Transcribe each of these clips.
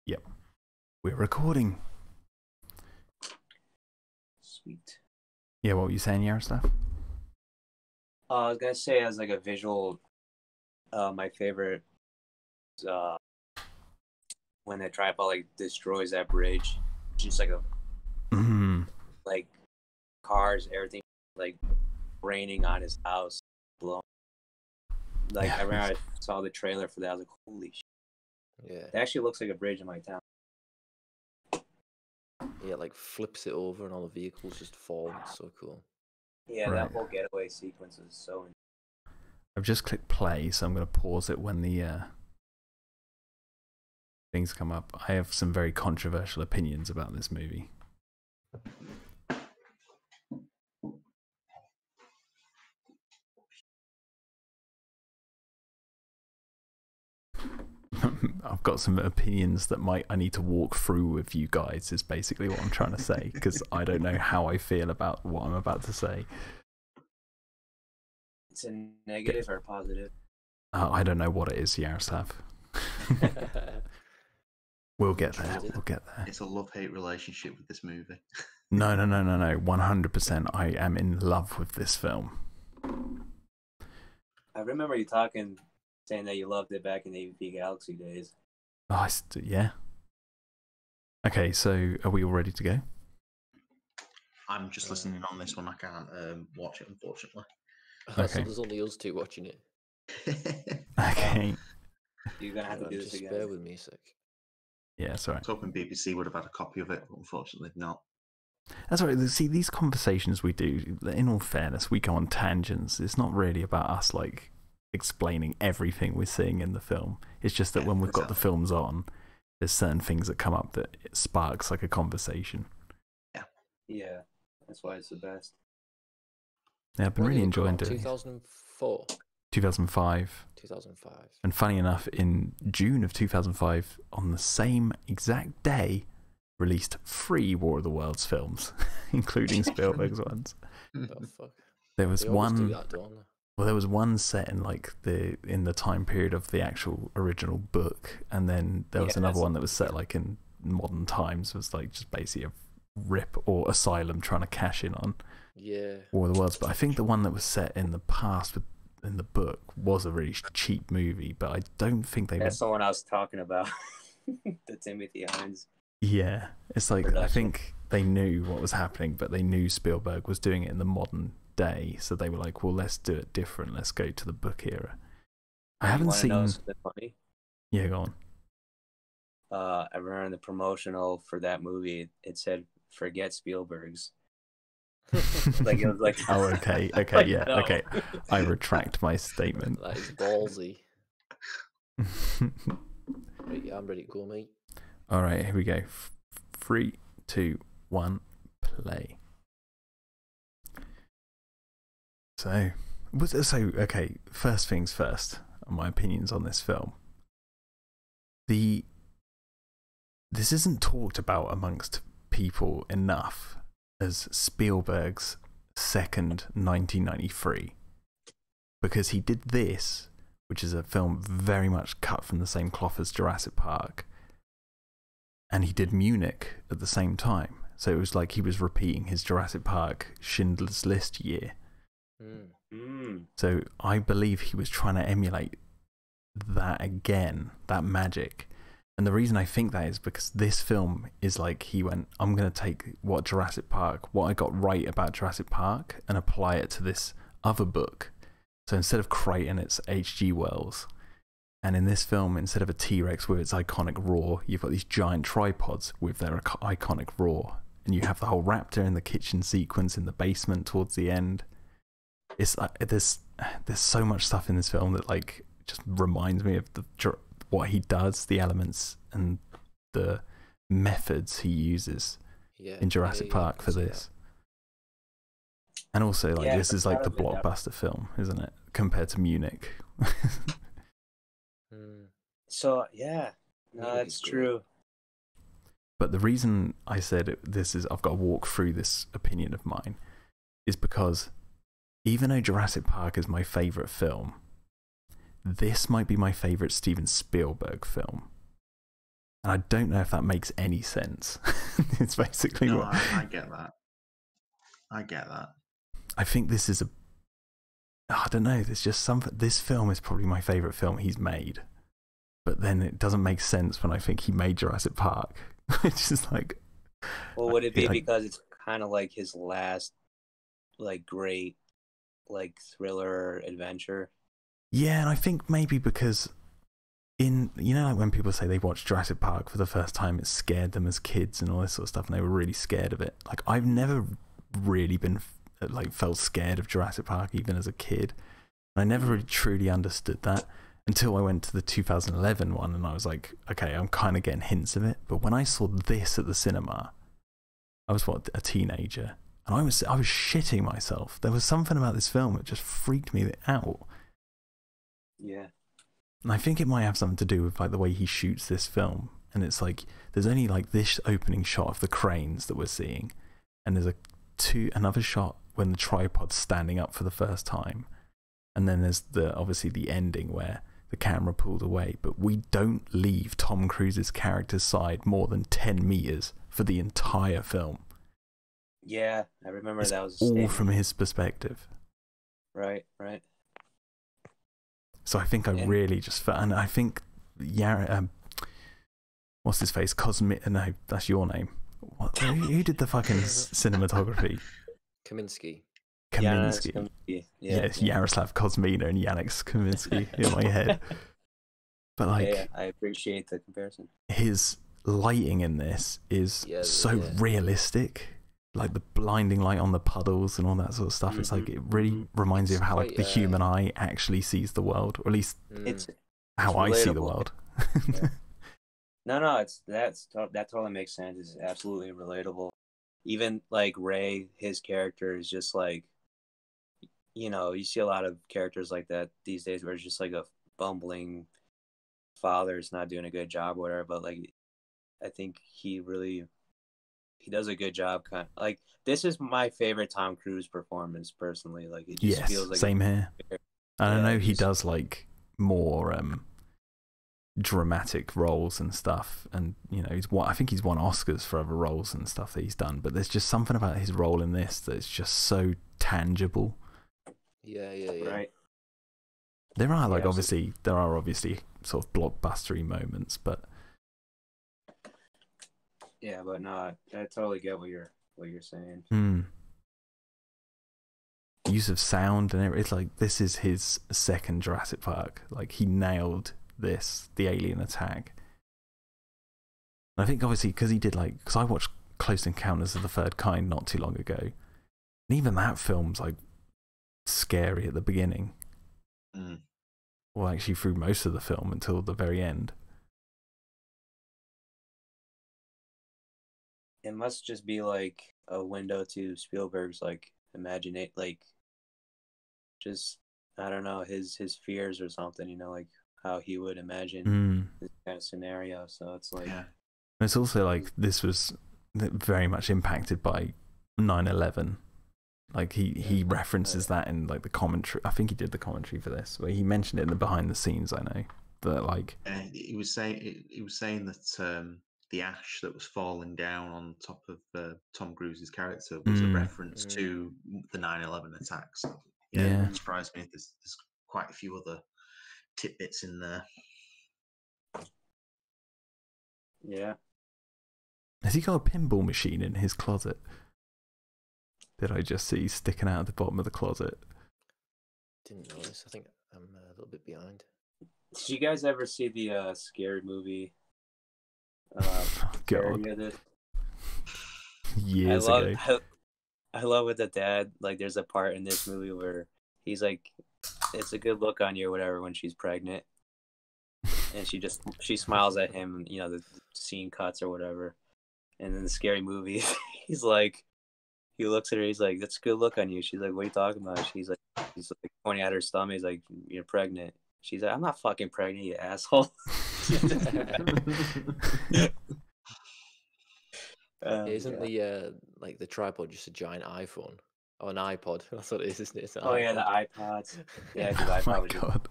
Yep. We're recording. Sweet. Yeah, what were you saying, Yaroslav? I was gonna say as like a visual, my favorite is when the tripod like destroys that bridge. Just like like cars, everything like raining on his house, blown. Like I remember I saw the trailer for that. I was like, holy shit. Yeah. It actually looks like a bridge in my town. Yeah, like flips it over and all the vehicles just fall. It's so cool. Yeah, Right. that whole getaway sequence is so. I've just clicked play, so I'm going to pause it when the things come up. I have some very controversial opinions about this movie. I've got some opinions that I need to walk through with you guys, is basically what I'm trying to say, because I don't know how I feel about what I'm about to say. It's a negative or positive? I don't know what it is, Yaroslav. We'll get there. We'll get there. It's a love-hate relationship with this movie. No. 100%. I am in love with this film. I remember you saying that you loved it back in the AVP Galaxy days. Oh, yeah. Okay, so are we all ready to go? I'm just listening on this one. I can't watch it, unfortunately. So Okay. there's only us two watching it. Okay. You're gonna have to do this Just again. bear with me a sec. Yeah, that's all right. I was hoping BBC would have had a copy of it, but unfortunately not. That's all right. See, these conversations we do, in all fairness, we go on tangents. It's not really about us, like, explaining everything we're seeing in the film. It's just that when we've got the films on, there's certain things that come up that it sparks, like, a conversation. Yeah, that's why it's the best. Yeah, I've been really enjoying doing it. 2004? 2005. 2005. And funny enough, in June of 2005, on the same exact day, released 3 War of the Worlds films, including Spielberg's ones. Oh, fuck. There was They always one. do that, don't they? Well, there was one set in like in the time period of the actual original book, and then there was another one that was set like in modern times. It was like just basically a rip or Asylum trying to cash in on War of the Worlds. But I think the one that was set in the past in the book was a really cheap movie. But I don't think they. That's the one I was talking about. The Timothy Hines. Yeah, it's like production. I think they knew what was happening, but they knew Spielberg was doing it in the modern day, so they were like, well, let's do it different, let's go to the book era. I haven't seen know something funny? Yeah, go on. I remember in the promotional for that movie it said forget Spielberg's. Like it was like Oh, okay, like, yeah, no. okay, I retract my statement. That is ballsy. Right, yeah, I'm ready to go, mate. All right, here we go. 3, 2, 1, play. So okay, first things first, my opinions on this film. This isn't talked about amongst people enough as Spielberg's second 1993, because he did this, which is a film very much cut from the same cloth as Jurassic Park, and he did Munich at the same time. So it was like he was repeating his Jurassic Park Schindler's List year. So I believe he was trying to emulate that again, that magic. And the reason I think that is because this film is like he went, I'm going to take what I got right about Jurassic Park and apply it to this other book. So instead of Crichton, it's H.G. Wells. And in this film, instead of a T-Rex with its iconic roar, you've got these giant tripods with their iconic roar. And you have the whole raptor in the kitchen sequence in the basement towards the end. It's there's so much stuff in this film that like just reminds me of what he does, the elements and the methods he uses in Jurassic Park for this. And also, like, this is like the blockbuster film, isn't it? Compared to Munich. So yeah, no, that's true. But the reason I said I've got to walk through this opinion of mine, is because even though Jurassic Park is my favourite film, this might be my favourite Steven Spielberg film. And I don't know if that makes any sense. It's basically No, what I get that. I get that. I think. This is I don't know. There's just something. This film is probably my favorite film he's made, but then it doesn't make sense when I think he made Jurassic Park, which is like. Well, would it be because it's kind of like his last, like, great, like, thriller adventure? Yeah, and I think maybe because like when people say they watched Jurassic Park for the first time, it scared them as kids and all this sort of stuff, and they were really scared of it. Like, I've never really been felt scared of Jurassic Park even as a kid. And I never really truly understood that until I went to the 2011 one, and I was like, okay, I'm kind of getting hints of it. But when I saw this at the cinema, I was a teenager, and I was shitting myself. There was something about this film that just freaked me out. Yeah. And I think it might have something to do with like the way he shoots this film. And it's like there's only like this opening shot of the cranes that we're seeing, and there's another shot when the tripod's standing up for the first time, and then there's obviously the ending where the camera pulled away, but we don't leave Tom Cruise's character's side more than 10 meters for the entire film. Yeah, I remember It's that was all from his perspective. Right. So I think I really just felt, and I think what's his face? No, that's your name. Who did the fucking cinematography? Kaminsky. Kaminsky. Yeah, it's Yaroslav Kosmina and Yannick Kaminsky in my head. But like, yeah, I appreciate the comparison. His lighting in this is so realistic. Like the blinding light on the puddles and all that sort of stuff. It's like, it really reminds you of how like the human eye actually sees the world, or at least how I see the world. Yeah. No, that totally makes sense. It's absolutely relatable. Even like Ray, his character is just like, you see a lot of characters like that these days where it's just like a bumbling father's not doing a good job or whatever. But like, I think he does a good job. Kind of like, this is my favorite Tom Cruise performance personally. Like, it just feels like same here. And I know he does like more dramatic roles and stuff, and I think he's won Oscars for other roles and stuff that he's done, but there's just something about his role in this that's just so tangible. Yeah. Right. There are obviously sort of blockbustery moments, but yeah, but no, I totally get what you're saying. Use of sound and everything. It's like, this is his second Jurassic Park. Like, he nailed the alien attack. And I think obviously because he did because I watched Close Encounters of the Third Kind not too long ago, and even that film's like scary at the beginning. Well, actually through most of the film until the very end. It must just be like a window to Spielberg's like imaginate, like, just, I don't know, his fears or something, like how he would imagine this kind of scenario. So it's like, it's also like this was very much impacted by 9/11. Like he references that in like the commentary. I think he did the commentary for this, where he mentioned it in the behind the scenes. I know that like he was saying that the ash that was falling down on top of Tom Cruise's character was a reference to the 9/11 attacks. It wouldn't surprise me if there's quite a few other tidbits in there. Yeah. Has he got a pinball machine in his closet? Did I just see sticking out at the bottom of the closet? Didn't notice. I think I'm a little bit behind. Did you guys ever see the Scary Movie? God. This? Years ago. I love with the dad. Like, there's a part in this movie where he's like, "It's a good look on you," or whatever, when she's pregnant, and she smiles at him. The scene cuts or whatever, and then the Scary Movie, he's like, he looks at her. He's like, "That's a good look on you." She's like, "What are you talking about?" He's like pointing at her stomach. He's like, "You're pregnant." She's like, "I'm not fucking pregnant, you asshole." Isn't the tripod just a giant iPhone or an iPod? That's what it is, isn't it? Oh iPod. Yeah, the iPods. Yeah, because oh my God.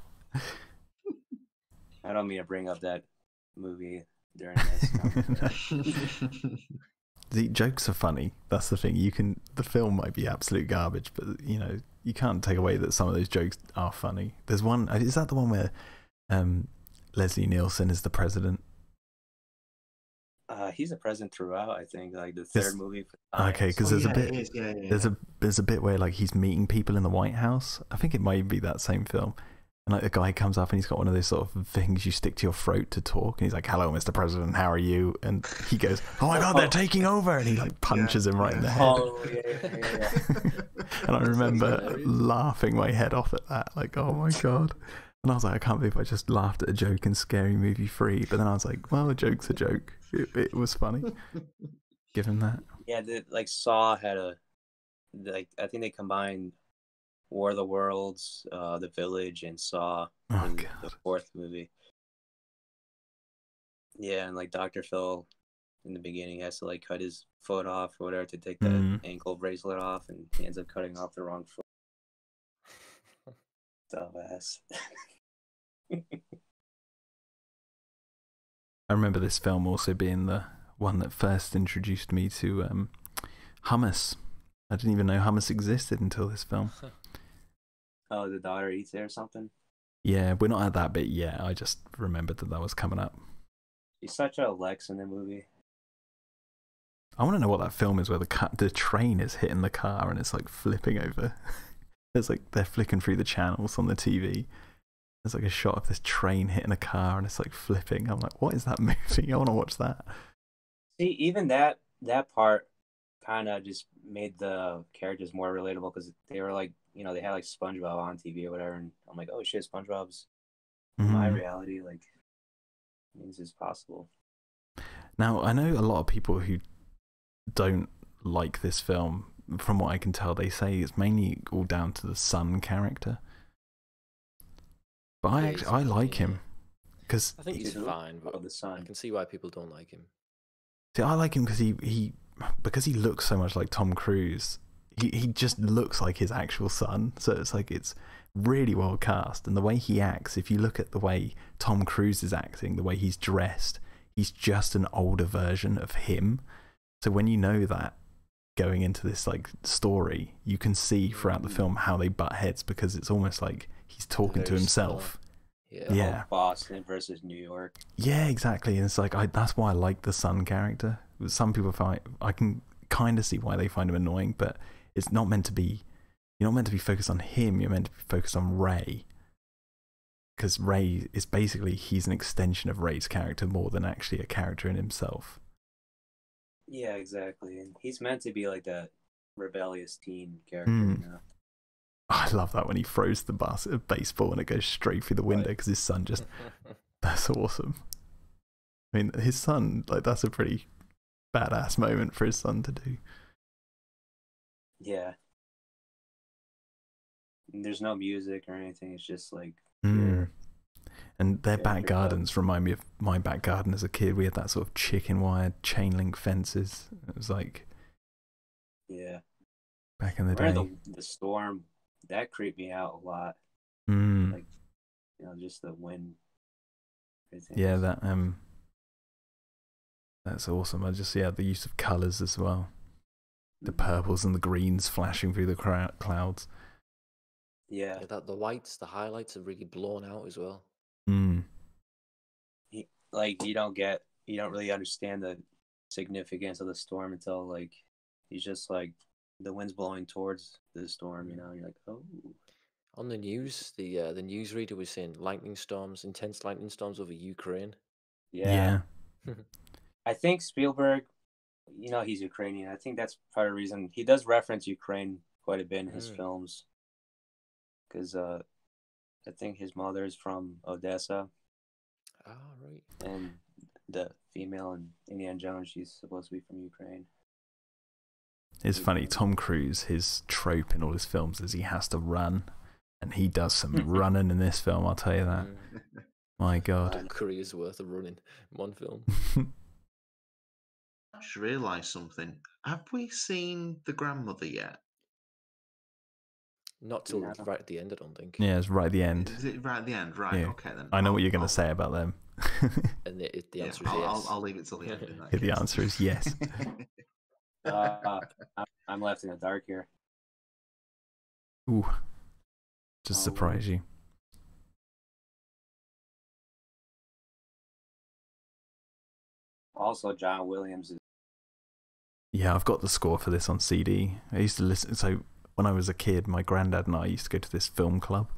I don't mean to bring up that movie during this. The jokes are funny. That's the thing. The film might be absolute garbage, but you can't take away that some of those jokes are funny. There's one. Is that the one where Leslie Nielsen is the president? He's a president throughout. I think like the third movie. Okay, because there's a bit. There's a bit where like he's meeting people in the White House. I think it might be that same film. And like the guy comes up and he's got one of those sort of things you stick to your throat to talk. And he's like, "Hello, Mr. President, how are you?" And he goes, "Oh my God, they're taking over!" And he like punches him right in the head. Oh yeah. And I remember laughing my head off at that. Like, oh my God. And I was like, I can't believe I just laughed at a joke in Scary Movie 3. But then I was like, well, a joke's a joke. It was funny. Give him that. Yeah, like Saw had I think they combined War of the Worlds, The Village, and Saw in the fourth movie. Yeah, and like Dr. Phil in the beginning has to like cut his foot off or whatever to take the ankle bracelet off, and he ends up cutting off the wrong foot. Dumbass. I remember this film also being the one that first introduced me to hummus. I didn't even know hummus existed until this film. Oh, the daughter eats it or something? Yeah, we're not at that bit yet. I just remembered that was coming up. She's such a Lex in the movie. I want to know what that film is where the train is hitting the car and it's like flipping over. There's like they're flicking through the channels on the TV. There's like a shot of this train hitting a car and it's like flipping. I'm like, what is that movie? I want to watch that. See, even that part kind of just made the characters more relatable because they were like, they had like SpongeBob on TV or whatever, and I'm like, oh shit, SpongeBob's my reality. Like, means it's possible. Now, I know a lot of people who don't like this film. From what I can tell, they say it's mainly all down to the son character. But I like him because I think he's fine, but the son. I can see why people don't like him. See, I like him because he looks so much like Tom Cruise. He just looks like his actual son. So it's like it's really well cast, and the way he acts. If you look at the way Tom Cruise is acting, the way he's dressed, he's just an older version of him. So when you know that going into this like story, you can see throughout the film how they butt heads because it's almost like he's talking to himself. Yeah. Boston versus New York. Yeah, exactly. And it's like that's why I like the son character. Some people I can kind of see why they find him annoying, but it's not meant to be. You're not meant to be focused on him. You're meant to be focused on Ray, because Ray is basically he's an extension of Ray's character more than actually a character in himself. Yeah, exactly. And he's meant to be like that rebellious teen character. I love that when he throws the baseball and it goes straight through the window because his son just... That's awesome. I mean, his son, like, that's a pretty badass moment for his son to do. Yeah. And there's no music or anything. It's just like... And their back gardens remind me of my back garden as a kid. We had that sort of chicken wire chain link fences. It was like... Yeah. Back in the day. The storm, that creeped me out a lot. Like, just the wind. Yeah, that's awesome. The use of colours as well. The purples and the greens flashing through the clouds. Yeah. The whites, the highlights are really blown out as well. You don't really understand the significance of the storm until like he's just like the wind's blowing towards the storm, and you're like, oh. On the news, the newsreader was saying intense lightning storms over Ukraine. Yeah. I think Spielberg, he's Ukrainian. I think that's part of the reason he does reference Ukraine quite a bit in his films. Because I think his mother is from Odessa. Ah, right. And the female in Indiana Jones, she's supposed to be from Ukraine. It's funny, Tom Cruise, his trope in all his films is he has to run. And he does some running in this film, I'll tell you that. My God. A career's worth of running in one film. I just realised something. Have we seen The Grandmother yet? Not till right at the end, I don't think. Yeah, it's right at the end. Is it right at the end? Right, yeah. okay then. I know what you're going to say about them. And the answer Yeah, is yes. I'll leave it till the end. In that The case. answer is yes. I'm left in the dark here. Ooh, just Oh, surprise you. Also, John Williams is. Yeah, I've got the score for this on CD. I used to listen. So when I was a kid, my granddad and I used to go to this film club,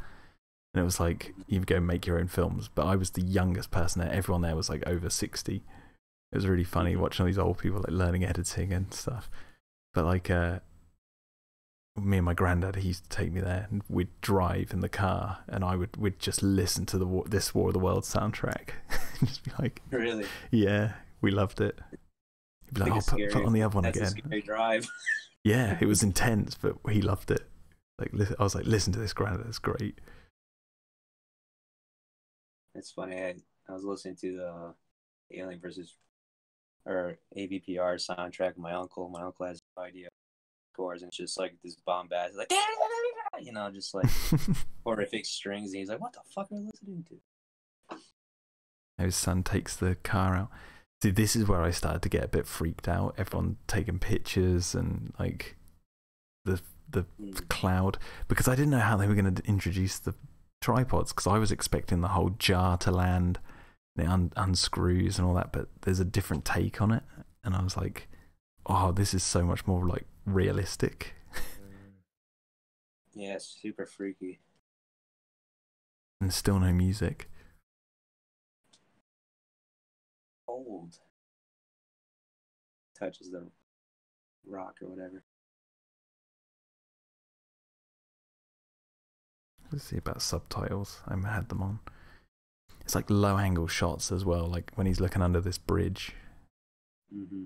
and it was like you go make your own films. But I was the youngest person there. Everyone there was like over 60. It was really funny watching all these old people like learning editing and stuff. But like me and my granddad, he used to take me there, and we'd drive in the car, and we'd just listen to this War of the Worlds soundtrack. Just be like, Really? yeah, we loved it. He'd be like, oh, put on the other one That's again. a scary drive. Yeah, it was intense, but he loved it. Like, I was like, listen to this, granddad, it's great. It's funny. I was listening to the Alien versus or AVPR soundtrack with my uncle. My uncle has no idea scores, and it's just like this bombast, like just like horrific strings. And he's like, "What the fuck are you listening to?" His son takes the car out. See, this is where I started to get a bit freaked out. Everyone taking pictures and like the cloud, because I didn't know how they were going to introduce the tripods, because I was expecting the whole jar to land, it unscrews and all that, but there's a different take on it, and I was like, oh, this is so much more like realistic. Yeah, it's super freaky. And still no music. Old. Touches the rock or whatever. Let's see about subtitles. I had them on. It's like low angle shots as well, like when he's looking under this bridge. Mm-hmm.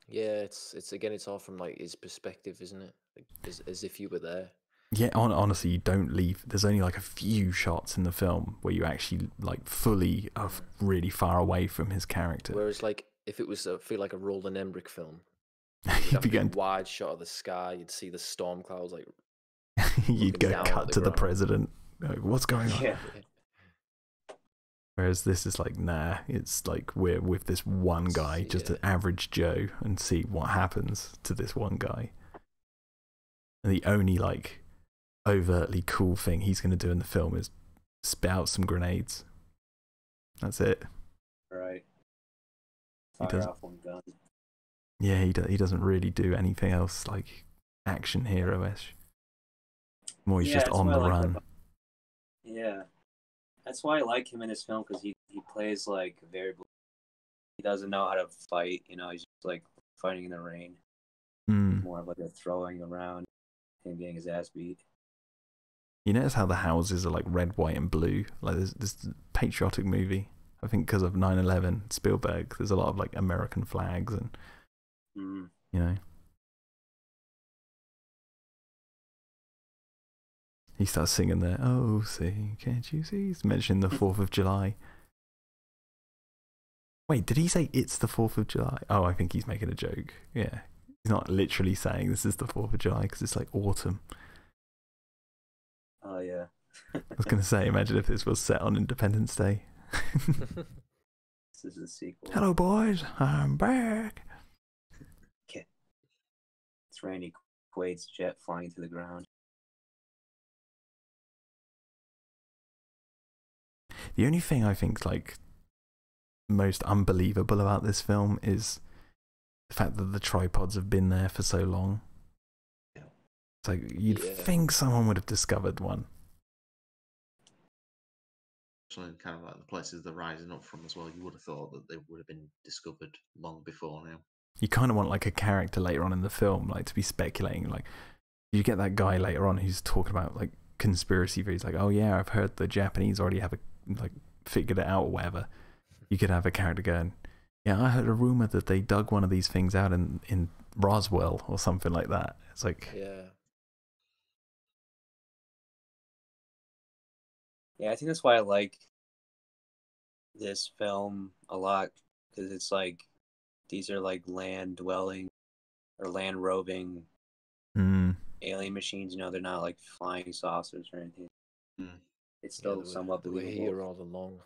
Yeah, it's all from like his perspective, isn't it? Like, as if you were there. Yeah, honestly, you don't leave. There's only like a few shots in the film where you actually like fully are really far away from his character. Whereas, like, if it was feel like a Roland Emmerich film, you'd be a wide shot of the sky. You'd see the storm clouds like. You'd go cut to the ground. president. Like, what's going on? Yeah. Whereas this is like, nah, it's like we're with this one guy, just an average Joe, and see what happens to this one guy. And the only like overtly cool thing he's going to do in the film is spit out some grenades. That's it. Right. Fire off one gun. Yeah, he doesn't really do anything else like action hero-ish. More he's just on the run. Yeah. That's why I like him in this film, because he plays like very. He doesn't know how to fight, he's just like fighting in the rain. More of like a throwing around, him getting his ass beat. You notice how the houses are like red, white, and blue? Like this patriotic movie. I think because of 9/11, Spielberg, there's a lot of like American flags and, He starts singing there, oh, see, can't you see? He's mentioning the 4th of July. Wait, did he say it's the 4th of July? Oh, I think he's making a joke. Yeah. He's not literally saying this is the 4th of July because it's like autumn. Oh, yeah. I was going to say, imagine if this was set on Independence Day. This is a sequel. Hello, boys. I'm back. Okay. It's Randy Quaid's jet flying to the ground. The only thing I think like most unbelievable about this film is the fact that the tripods have been there for so long. It's like you'd think someone would have discovered one. Kind of like the places they're rising up from as well. You would have thought that they would have been discovered long before now. You kind of want like a character later on in the film, like to be speculating. Like you get that guy later on who's talking about like conspiracy theories, like, oh yeah, I've heard the Japanese already have figured it out or whatever. You could have a character going, yeah, I heard a rumor that they dug one of these things out in Roswell or something like that. It's like, yeah, I think that's why I like this film a lot, because it's like these are like land dwelling or land roving alien machines. They're not like flying saucers or anything. it's still somewhat they were believable. here all along.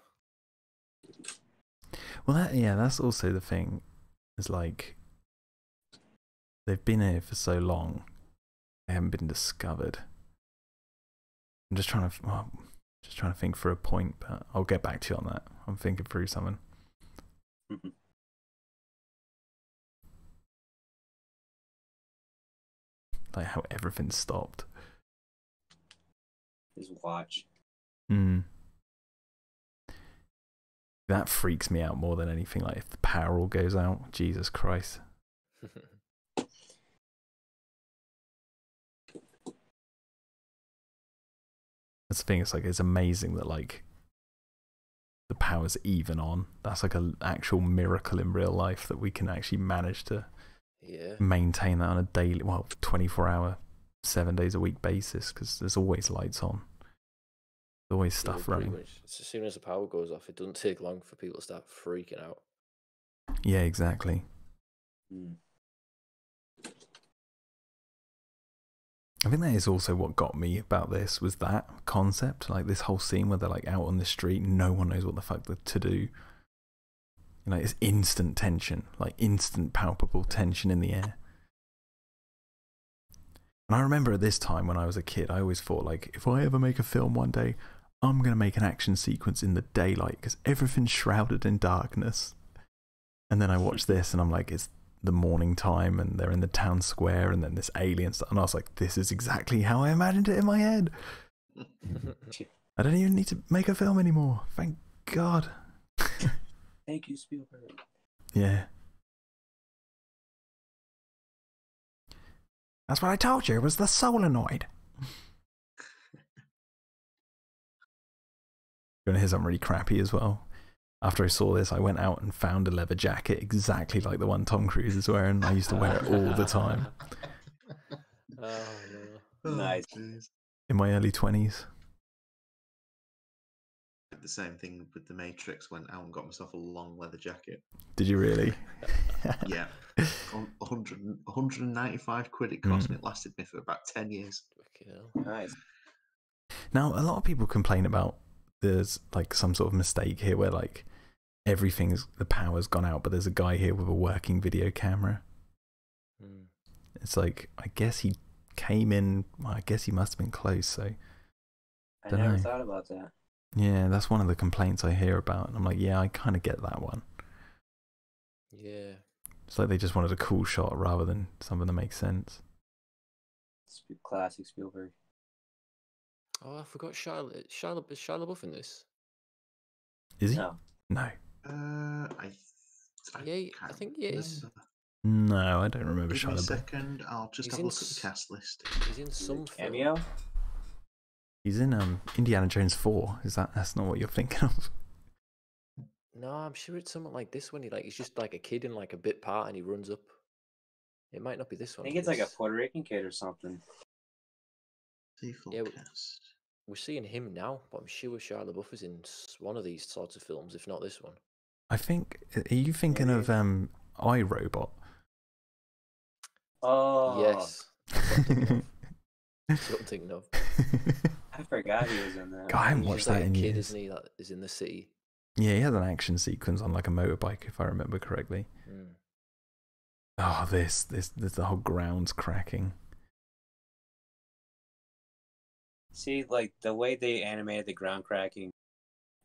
Well, that's also the thing. It's like they've been here for so long, they haven't been discovered. I'm just trying to think for a point, but I'll get back to you on that. I'm thinking through something. Like how everything stopped. His watch. That freaks me out more than anything. Like if the power all goes out, Jesus Christ. That's the thing. It's like it's amazing that like the power's even on. That's like an actual miracle in real life that we can actually manage to maintain that on a daily, 24-hour, 7 days a week basis, because there's always lights on. There's always stuff running. As soon as the power goes off, it doesn't take long for people to start freaking out. Yeah, exactly. I think that is also what got me about this, was that concept, like this whole scene where they're like out on the street, no one knows what the fuck to do. You know, it's instant tension, like instant palpable tension in the air. And I remember at this time when I was a kid, I always thought like, if I ever make a film one day, I'm going to make an action sequence in the daylight because everything's shrouded in darkness. And then I watched this and I'm like, it's the morning time and they're in the town square and then this alien stuff, and I was like, this is exactly how I imagined it in my head. I don't even need to make a film anymore, thank God. Thank you, Spielberg. Yeah, that's what I told you, it was the solenoid. You want to hear something really crappy as well? After I saw this, I went out and found a leather jacket exactly like the one Tom Cruise is wearing. I used to wear it all the time. Oh, no. Nice. In my early 20s. The same thing with The Matrix. Went out and got myself a long leather jacket. Did you really? Yeah. 195 quid it cost me. It lasted me for about 10 years. Nice. Now, a lot of people complain about there's like some sort of mistake here where like the power's gone out, but there's a guy here with a working video camera. It's like, I guess he came in, I guess he must have been close, so I never thought about that. Yeah, that's one of the complaints I hear about, and I'm like, yeah, I kind of get that one. Yeah. It's like they just wanted a cool shot rather than something that makes sense. Classic Spielberg. Oh, I forgot Shia LaBeouf in this. Is he? No. No. I think he is. No, I don't remember Give me Shia a LaBeouf. second. I'll just have a look at the cast list. He's in some cameo. film. He's in Indiana Jones 4. That's not what you're thinking of? No, I'm sure it's something like this one. He's just like a kid in like a bit part and he runs up. It might not be this one. I think it's like a Puerto Rican kid or something. Yeah, we're seeing him now, but I'm sure Shia LaBeouf is in one of these sorts of films, if not this one. I think. Are you thinking of iRobot? Oh yes. That's what I'm thinking of. I forgot he was in that. God, I haven't watched that in years. Kid, isn't he? That is in the city. Yeah, he has an action sequence on like a motorbike, if I remember correctly. Oh, this the whole ground's cracking. See, like the way they animated the ground cracking,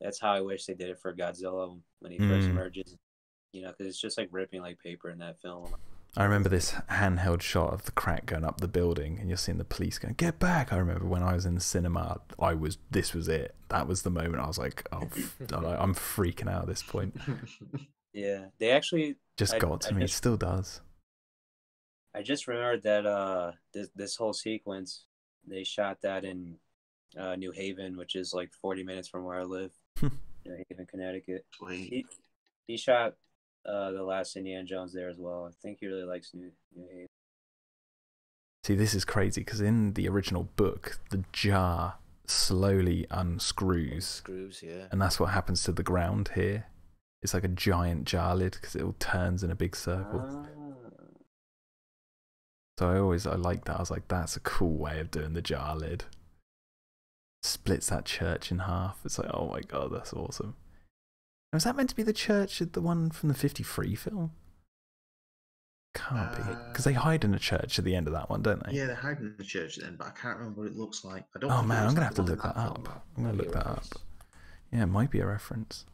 that's how I wish they did it for Godzilla when he first emerges. You know, because it's just like ripping like paper in that film. I remember this handheld shot of the crack going up the building, and you're seeing the police going, "Get back!" I remember when I was in the cinema, this was it. That was the moment. I was like, "Oh, I'm freaking out at this point." Yeah, they actually just got to me. It still does. I just remembered that this whole sequence, they shot that in New Haven, which is like 40 minutes from where I live, New Haven, Connecticut. He shot the last Indiana Jones there as well. I think he really likes New Haven. See, this is crazy because in the original book, the jar slowly unscrews. Yeah. And that's what happens to the ground here. It's like a giant jar lid because it all turns in a big circle. So I like that. I was like, that's a cool way of doing the jar lid. splits that church in half. It's like, oh my god, that's awesome. Was that meant to be the church, the one from the 53 film? Can't be, because they hide in a church at the end of that one, don't they? Yeah, they hide in the church then, but I can't remember what it looks like. I don't. Oh think man, it I'm looks gonna like have to the one look in that film. up. I'm gonna look that up. Yeah, it might be a reference.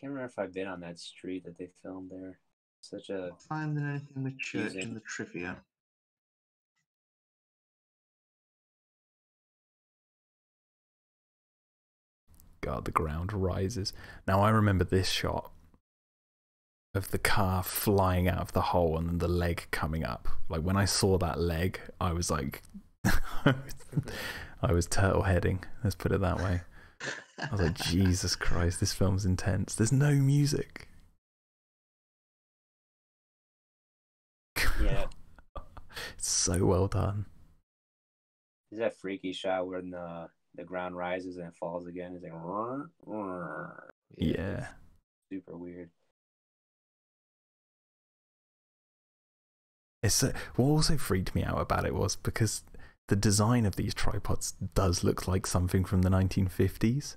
Can't remember if I've been on that street that they filmed there. Such a. Not finding anything with church in the trivia. God, the ground rises. Now I remember this shot of the car flying out of the hole and then the leg coming up. Like when I saw that leg, I was like, I was turtle heading. Let's put it that way. I was like, Jesus Christ, this film's intense. There's no music. Yeah. It's so well done. Is that freaky shot when the ground rises and it falls again? It's like, yeah. Super weird. It's what also freaked me out about it was because the design of these tripods does look like something from the 1950s,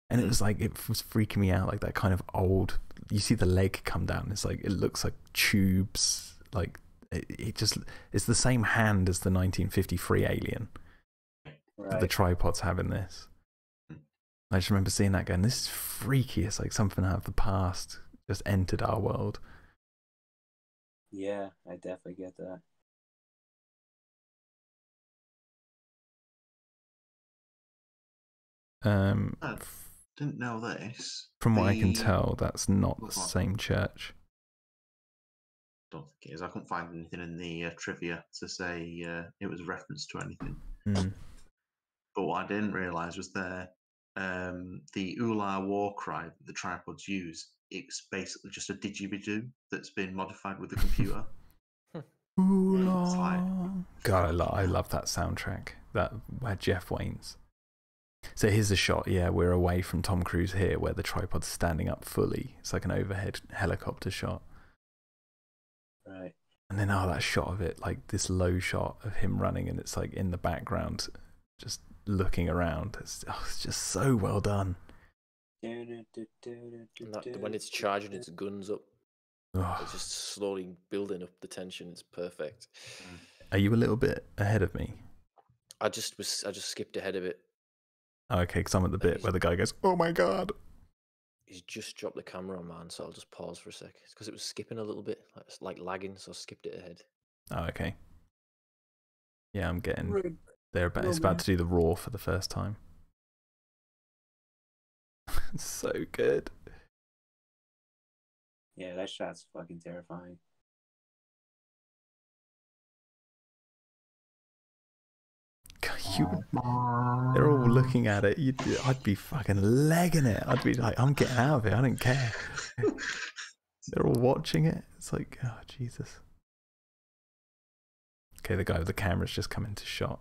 and it was like, it was freaking me out, like that kind of old. You see the leg come down. It's like, it looks like tubes. Like it just, it's the same hand as the 1953 Alien. Right. The tripods have in this. I just remember seeing that going, this is freaky. It's like something out of the past just entered our world. Yeah, I definitely get that. I didn't know this. From what I can tell, that's not the same church. Don't think it is. I couldn't find anything in the trivia to say it was a reference to anything. But what I didn't realise was the Ula war cry that the tripods use. It's basically just a didgeridoo that's been modified with the computer. Ula. God, I love that soundtrack. That where Jeff Wayne's. So here's a shot. Yeah, we're away from Tom Cruise here, where the tripod's standing up fully. It's like an overhead helicopter shot. Right. And then that shot of it, like this low shot of him running, and it's like in the background, just looking around. It's just so well done. And when it's charging its guns up, it's just slowly building up the tension. It's perfect. Are you a little bit ahead of me? I just skipped ahead of it. Oh, okay, because I'm at the bit where the guy goes, "Oh my god!" He's just dropped the camera on, man. So I'll just pause for a sec. It's because it was skipping a little bit, like lagging. So I skipped it ahead. Oh, okay. Yeah, I'm getting there. It's about to do the roar for the first time. It's so good. Yeah, that shot's fucking terrifying. They're all looking at it. I'd be fucking legging it. I'd be like, I'm getting out of it. I don't care. They're all watching it. It's like, oh, Jesus. Okay, the guy with the camera's just come into shot.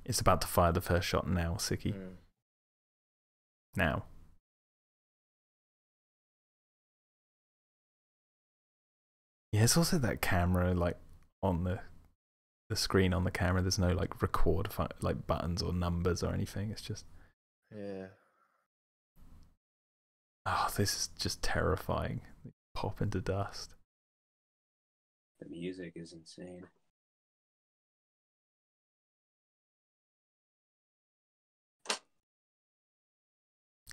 It's about to fire the first shot now, Siki. Now. Yeah, it's also that camera, like, on the screen on the camera. There's no, like, record, like, buttons or numbers or anything. It's just... Yeah. Oh, this is just terrifying. Pop into dust. The music is insane.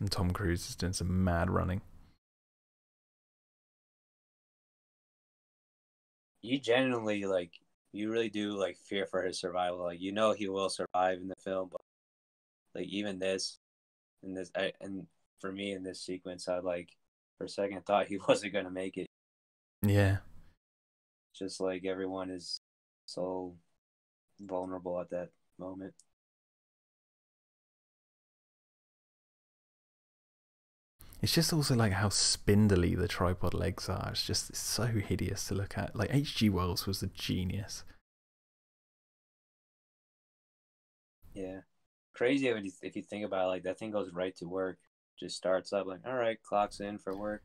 And Tom Cruise is doing some mad running. You genuinely, like, you really do, like, fear for his survival. Like, you know he will survive in the film, but, like, even this, and for me in this sequence, I, like, for a second thought he wasn't going to make it. Yeah. Just, like, everyone is so vulnerable at that moment. It's just also like how spindly the tripod legs are. It's so hideous to look at. Like H.G. Wells was a genius. Yeah. Crazy if you think about it, like that thing goes right to work. Just starts up like, all right, clock's in for work.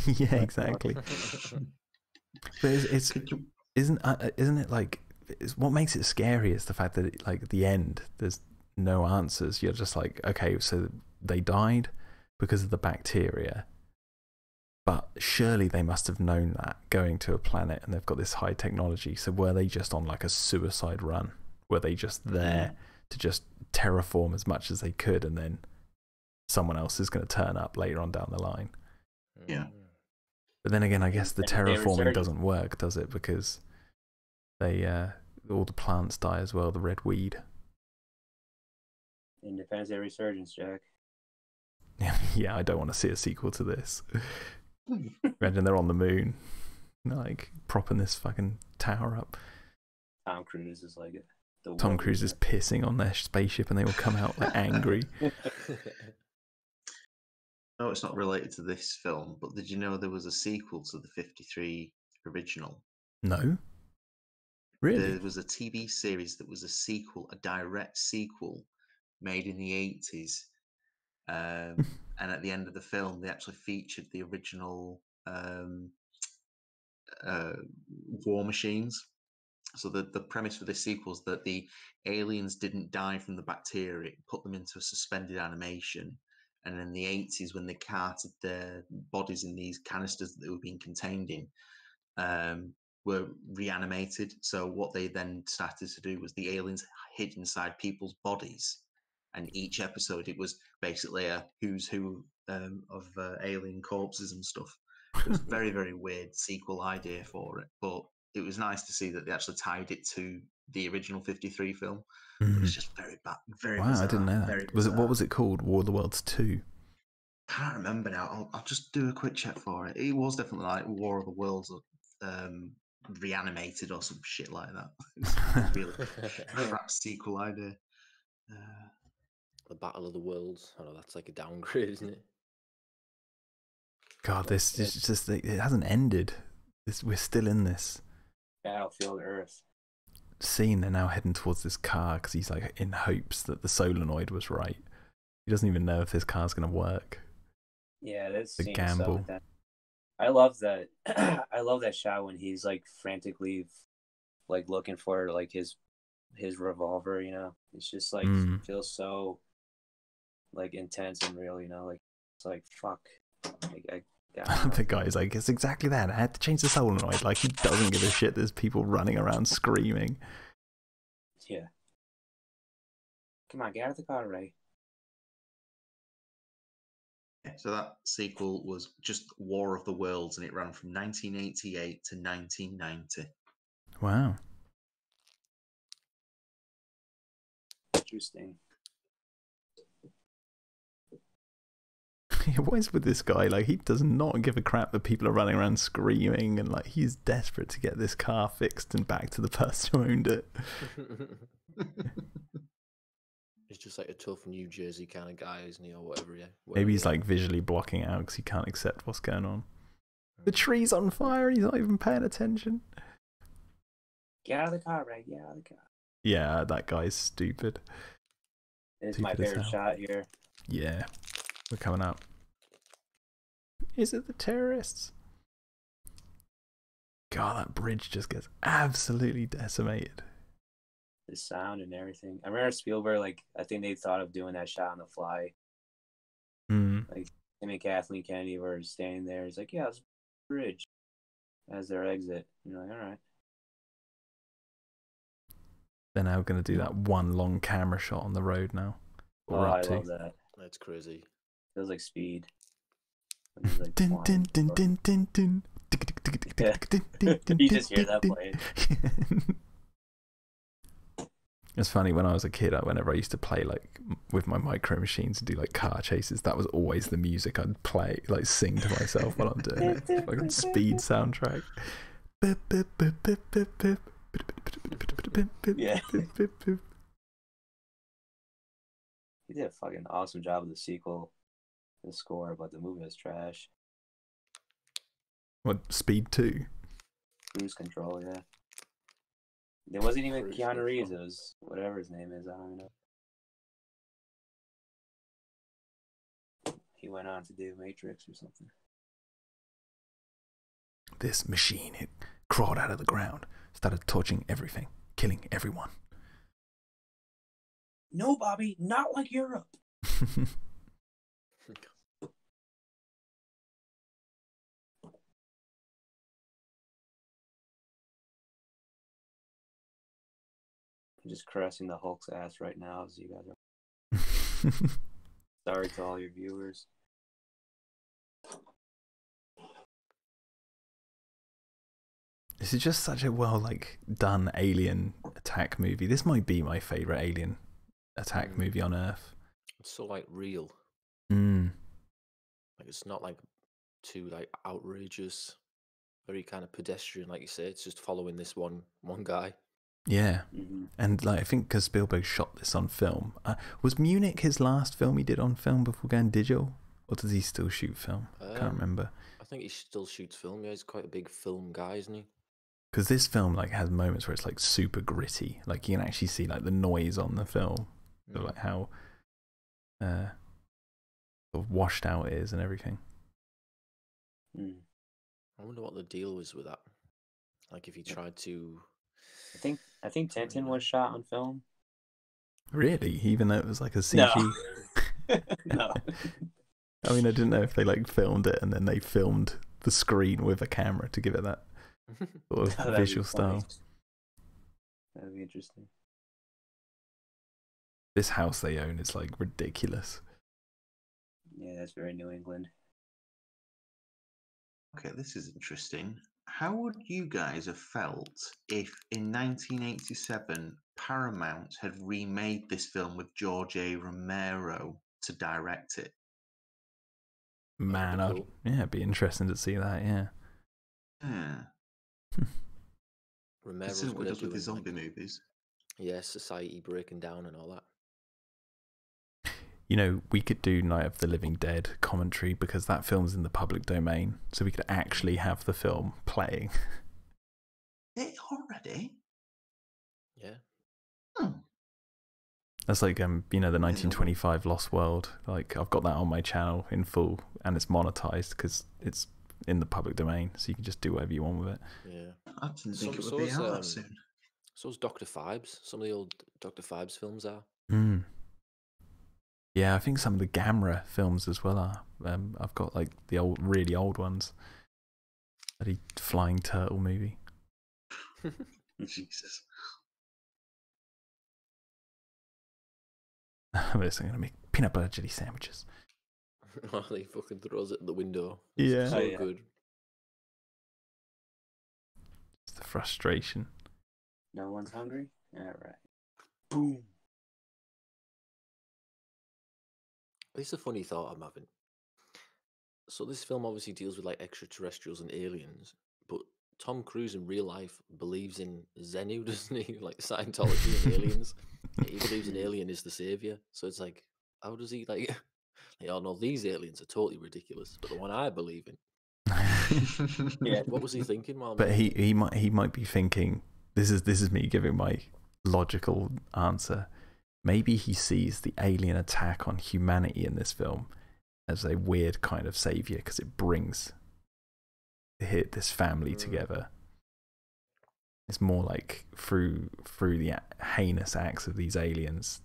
Yeah, exactly. But isn't it like what makes it scary is the fact that like at the end there's no answers. You're just like, okay, so they died because of the bacteria, but surely they must have known that going to a planet and they've got this high technology. So were they just on like a suicide run? Were they just there to just terraform as much as they could, and then someone else is going to turn up later on down the line? Yeah. But then again, I guess the terraforming doesn't work, does it? Because they all the plants die as well, the red weed. Independence Day resurgence, Jack. Yeah, I don't want to see a sequel to this. Imagine they're on the moon, like propping this fucking tower up. Tom Cruise is like Tom Cruise is pissing on their spaceship, and they will come out like angry. No, it's not related to this film, but did you know there was a sequel to the 53 original? No. Really? There was a TV series that was a sequel, a direct sequel, made in the 80s. And at the end of the film, they actually featured the original war machines. So the premise for this sequel is that the aliens didn't die from the bacteria, it put them into a suspended animation. And in the 80s, when they carted their bodies in these canisters that they were being contained in, were reanimated. So what they then started to do was the aliens hid inside people's bodies. And each episode, it was basically a who's who of alien corpses and stuff. It was a very, very weird sequel idea for it. But it was nice to see that they actually tied it to the original 53 film. But it's just very bad, very bizarre. I didn't know that. What was it called? War of the Worlds 2? I can't remember now. I'll just do a quick check for it. It was definitely like War of the Worlds reanimated or some shit like that. It's a really crap sequel idea. The Battle of the Worlds. I know that's like a downgrade, isn't it? God, this is just, it hasn't ended. We're still in this Battlefield Earth scene. They're now heading towards this car because he's like in hopes that the solenoid was right. He doesn't even know if this car's going to work. Yeah, that's the gamble. Like that. I love that. I love that shot when he's like frantically, like looking for like his revolver. You know, it's just like feels so like intense and real. You know, like it's like fuck. Like, the guy's like, it's exactly that. I had to change the solenoid. Like he doesn't give a shit. There's people running around screaming. Yeah. Come on, get out of the car, Ray. So that sequel was just War of the Worlds, and it ran from 1988 to 1990. Wow. Interesting. What is with this guy? Like, he does not give a crap that people are running around screaming, and like he's desperate to get this car fixed and back to the person who owned it. He's just like a tough New Jersey kind of guy, isn't he, or whatever? Yeah. Maybe he's like visually blocking out because he can't accept what's going on. The tree's on fire. He's not even paying attention. Get out of the car, Ray. Get out of the car. Yeah, that guy's stupid. It's my favorite shot here. Yeah, we're coming up. Is it the terrorists? God, that bridge just gets absolutely decimated. The sound and everything. I remember Spielberg, like, I think they thought of doing that shot on the fly. Like, him and Kathleen Kennedy were standing there. He's like, yeah, it's a bridge as their exit. And you're like, all right. They're now going to do that one long camera shot on the road now. I love that. That's crazy. Feels like Speed. Like, din, din, din, din, din, din. You just hear that playing. It's funny, when I was a kid, whenever I used to play like with my micro machines and do like car chases, that was always the music I'd play, like sing to myself while I'm doing it. Like a Speed soundtrack. Yeah. He did a fucking awesome job of the sequel, the score, but the movie was trash. What, Speed 2? Cruise Control, yeah. It wasn't even Keanu Reeves, it was whatever his name is, I don't know. He went on to do Matrix or something. this machine. It crawled out of the ground, started torching everything, killing everyone. No, Bobby, not like Europe. I'm just caressing the Hulk's ass right now as you guys are. Sorry to all your viewers. This is just such a done alien attack movie. This might be my favorite alien attack movie on Earth. It's so real. Like it's not too outrageous, very kind of pedestrian, like you say. It's just following this one guy. Yeah, and I think because Spielberg shot this on film. Was Munich his last film he did on film before going digital, or does he still shoot film? I can't remember. I think he still shoots film. Yeah, he's quite a big film guy, isn't he? Because this film has moments where it's super gritty. You can actually see the noise on the film, of, how sort of washed out it is and everything. I wonder what the deal was with that. If he tried to. I think Tintin was shot on film. Really? Even though it was a CG? No. No. I mean, I didn't know if they filmed it and then they filmed the screen with a camera to give it that sort of visual style. That'd be interesting. This house they own is ridiculous. Yeah, that's very New England. Okay, this is interesting. How would you guys have felt if in 1987 Paramount had remade this film with George A. Romero to direct it? Man, cool. It'd be interesting to see that, yeah. Romero's what he good does at with his doing zombie movies. Yeah, society breaking down and all that. You know, we could do Night of the Living Dead commentary because that film's in the public domain, so we could actually have the film playing. It already? Yeah. That's the 1925 Lost World. I've got that on my channel in full, and it's monetized because it's in the public domain, so you can just do whatever you want with it. Yeah. I didn't think it would be out that soon. So's Dr. Phibes. Some of the old Dr. Phibes films are. Yeah, I think some of the Gamera films as well are. I've got the really old ones. The flying turtle movie. Jesus. I'm just going to make peanut butter jelly sandwiches. Oh, he fucking throws it at the window. Yeah. So good. It's the frustration. No one's hungry? Alright. Boom. It's a funny thought I'm having. So this film obviously deals with extraterrestrials and aliens, but Tom Cruise in real life believes in Xenu, doesn't he? Scientology and aliens. He believes an alien is the savior. So it's how does he oh no, these aliens are totally ridiculous, but the one I believe in. Yeah. What was he thinking while? But he might be thinking. This is me giving my logical answer. Maybe he sees the alien attack on humanity in this film as a weird kind of savior because it brings this family together. It's more through the heinous acts of these aliens,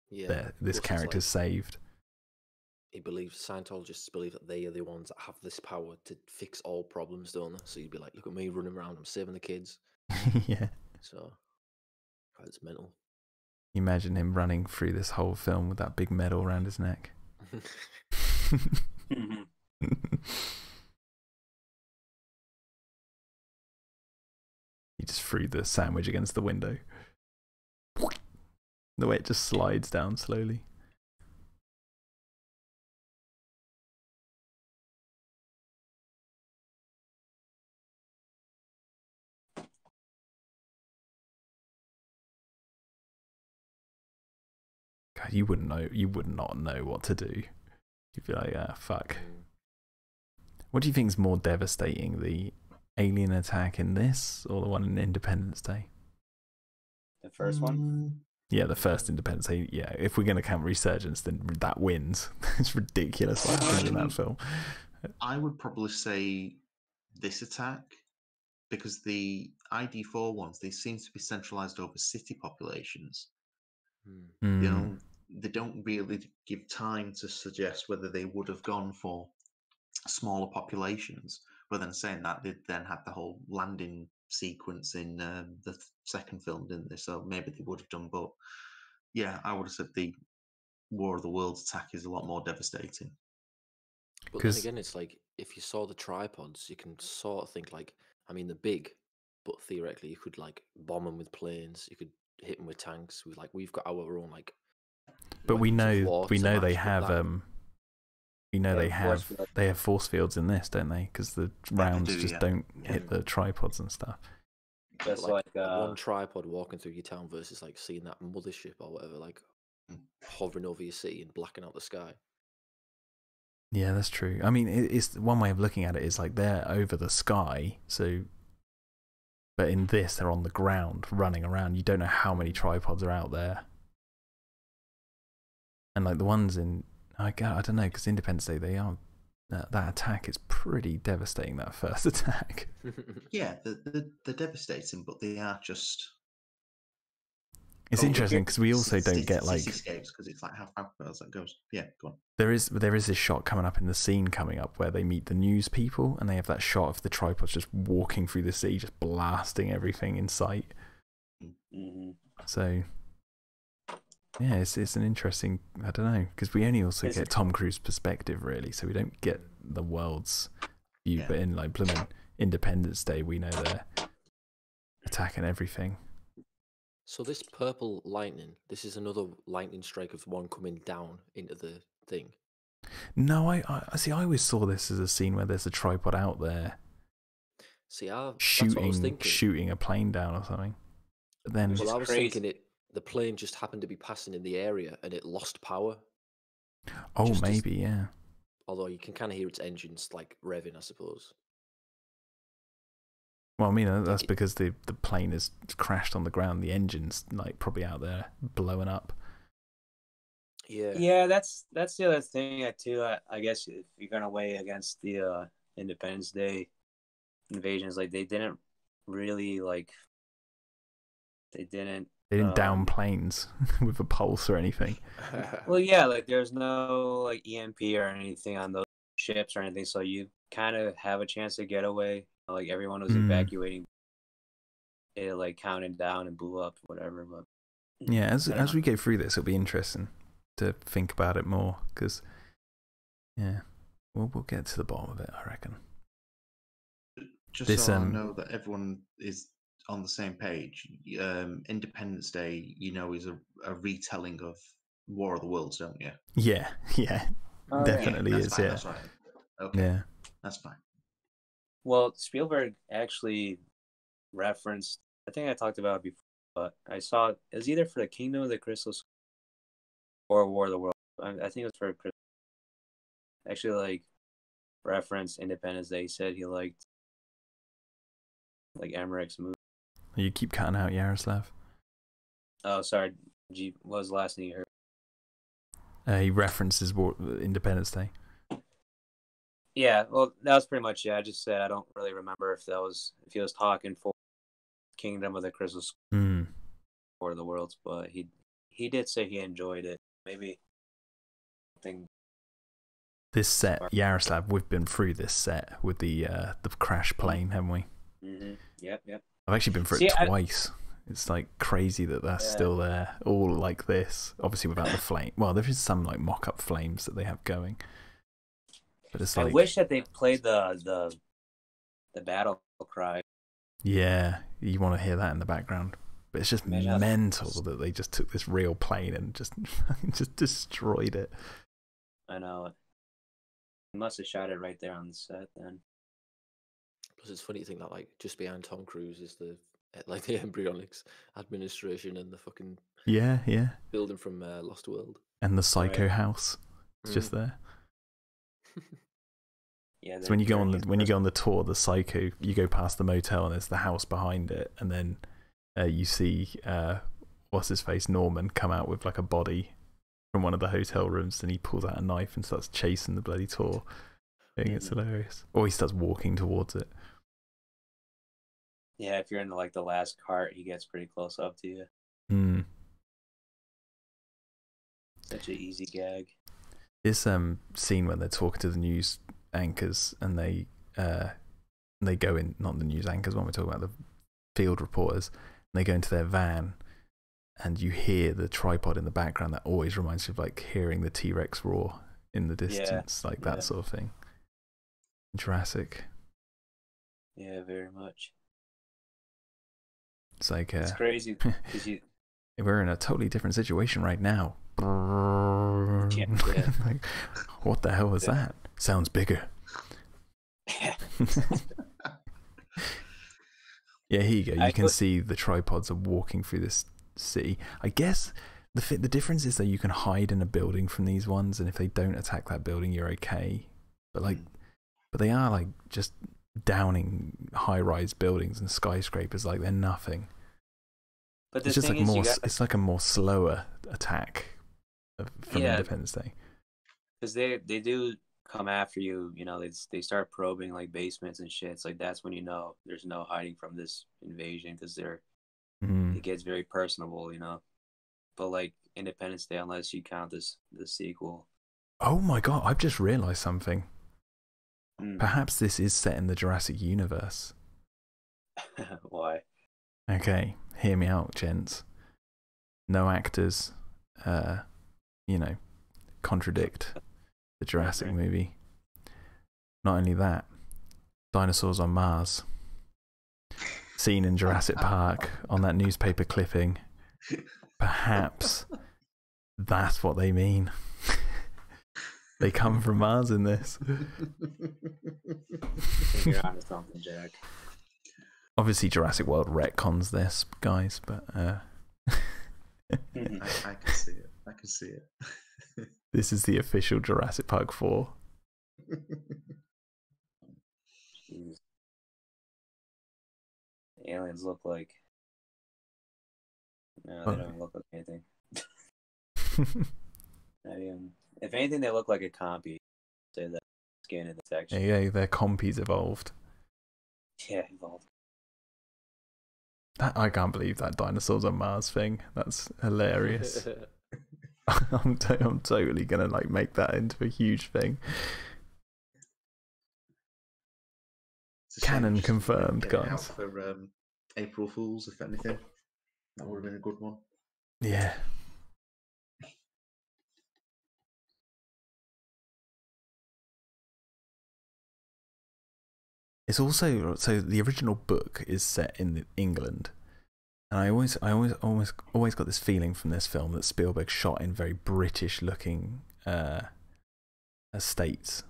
this character's saved. He believes Scientologists believe that they are the ones that have this power to fix all problems, don't they? So you'd be like, look at me running around, I'm saving the kids. Yeah. So it's mental. Imagine him running through this whole film with that big medal around his neck. He just threw the sandwich against the window. The way it just slides down slowly. God, you wouldn't know. You would not know what to do. You'd be like, ah, fuck. What do you think is more devastating, the alien attack in this or the one in Independence Day? The first one? Yeah, the first Independence Day. Yeah, if we're going to count Resurgence, then that wins. It's ridiculous what happens in that film. I would probably say this attack, because the ID4 ones, they seem to be centralized over city populations. They don't really give time to suggest whether they would have gone for smaller populations. But then saying that, they then had the whole landing sequence in the second film, didn't they? So maybe they would have done. But yeah, I would have said the War of the Worlds attack is a lot more devastating. But then again, it's like, if you saw the tripods, you can sort of think like, I mean, they're big, but theoretically you could like bomb them with planes, you could hit them with tanks. We've got our own like. But we know they have that. they have force fields in this, don't they? Because the rounds just don't hit the tripods and stuff. Just like one tripod walking through your town versus like seeing that mothership or whatever, like hovering over your city and blacking out the sky. Yeah, that's true. I mean, it's one way of looking at it is like they're over the sky, so. But in this, they're on the ground, running around. You don't know how many tripods are out there. And like the ones in, I don't know, because Independence Day, they are that attack is pretty devastating. That first attack. Yeah, they're devastating, but they are just. It's interesting because we also don't get like cityscapes, because it's like how fast that goes. Yeah, go on. There is this shot coming up in the scene coming up where they meet the news people, and they have that shot of the tripods just walking through the city, just blasting everything in sight. So yeah, it's an interesting. I don't know, because we only also get Tom Cruise's perspective really, so we don't get the world's view. Yeah. But in like blooming Independence Day, we know they're attacking everything. So this purple lightning, this is another lightning strike of one coming down into the thing. No, I see. I always saw this as a scene where there's a tripod out there. See, shooting a plane down or something. But then, well, I was thinking the plane just happened to be passing in the area and it lost power. Oh, maybe, yeah. Although you can kind of hear its engines like revving, I suppose. Well, I mean, that's because the plane has crashed on the ground. The engine's like probably out there blowing up. Yeah, that's the other thing too. I guess if you're gonna weigh against the Independence Day invasions, like they didn't really they didn't down planes with a pulse or anything. Well, yeah, like there's no like EMP or anything on those ships or anything, so you kind of have a chance to get away. Like everyone was evacuating, it like counted down and blew up, whatever. But yeah, as we go through this, it'll be interesting to think about it more, because yeah, we'll get to the bottom of it, I reckon. Just so I know that everyone is on the same page, Independence Day, is a retelling of War of the Worlds, don't you? Yeah, definitely yeah, is. Fine, yeah, that's right. Okay, yeah, that's fine. Well, Spielberg actually referenced, I think I talked about it before, but I saw it was either for the Kingdom of the Crystal Skull or War of the Worlds. I think it was for Crystal. Actually, like reference Independence Day. He said he liked like Emmerich's movie. You keep cutting out, Yaroslav. Oh, sorry. What was the last thing you heard? He references Independence Day. Yeah, well, that was pretty much it. I just said I don't really remember if he was talking for Kingdom of the Crystal Skull or the Worlds, but he did say he enjoyed it. Maybe something. This set, Yaroslav, we've been through this set with the crash plane, haven't we? Mm-hmm. Yep. I've actually been through it twice. It's like crazy that that's still there, all like this. Obviously without the flame. Well, there is some like mock-up flames that they have going. But it's like, I wish that they played the battle cry. Yeah, you want to hear that in the background. But it's just mental that they just took this real plane and just destroyed it. I know. They must have shot it right there on the set then. Plus, it's funny to think that like just behind Tom Cruise is the embryonics administration and the fucking building from Lost World and the Psycho house. It's just there. Yeah. So when you go on the tour, the Psycho, you go past the motel and there's the house behind it, and then you see what's his face, Norman, come out with like a body from one of the hotel rooms, and he pulls out a knife and starts chasing the bloody tour. I think it's hilarious. Or he starts walking towards it. Yeah, if you're in like the last cart, he gets pretty close up to you. Mm. Such an easy gag. This scene when they're talking to the news anchors and they go in, not the news anchors, when we're talking about the field reporters, and they go into their van and you hear the tripod in the background. That always reminds me of like hearing the T-Rex roar in the distance, like that sort of thing. Jurassic. Yeah, very much. It's like it's crazy because we're in a totally different situation right now. Yeah. Like, what the hell was that? Sounds bigger. Yeah, here you go. You can see the tripods are walking through this city. I guess the difference is that you can hide in a building from these ones, and if they don't attack that building, you're okay. But they are like just downing high-rise buildings and skyscrapers like they're nothing. But it's just like it's like a more slower attack from Independence Day. Because they do come after you, you know, they start probing like basements and shit. It's like that's when you know there's no hiding from this invasion because it gets very personable, you know. But like Independence Day, unless you count the sequel. Oh my god! I've just realised something. Perhaps this is set in the Jurassic universe. Why? Okay, hear me out, gents. No actors, contradict the Jurassic movie. Not only that, dinosaurs on Mars. Seen in Jurassic Park on that newspaper clipping. Perhaps that's what they mean. They come from Mars in this. You're onto something, Jack. Obviously, Jurassic World retcons this, guys, but I can see it. I can see it. This is the official Jurassic Park 4. Jeez. The aliens look like... No, they don't look like anything. If anything, they look like a compy. Say that skin and the texture. Yeah, their compies evolved. Yeah, evolved. I can't believe that dinosaurs on Mars thing. That's hilarious. I'm totally gonna like make that into a huge thing. Canon confirmed, guys. Out for April Fools, if anything, that would have been a good one. Yeah. It's also so the original book is set in England, and I always got this feeling from this film that Spielberg shot in very British-looking estates,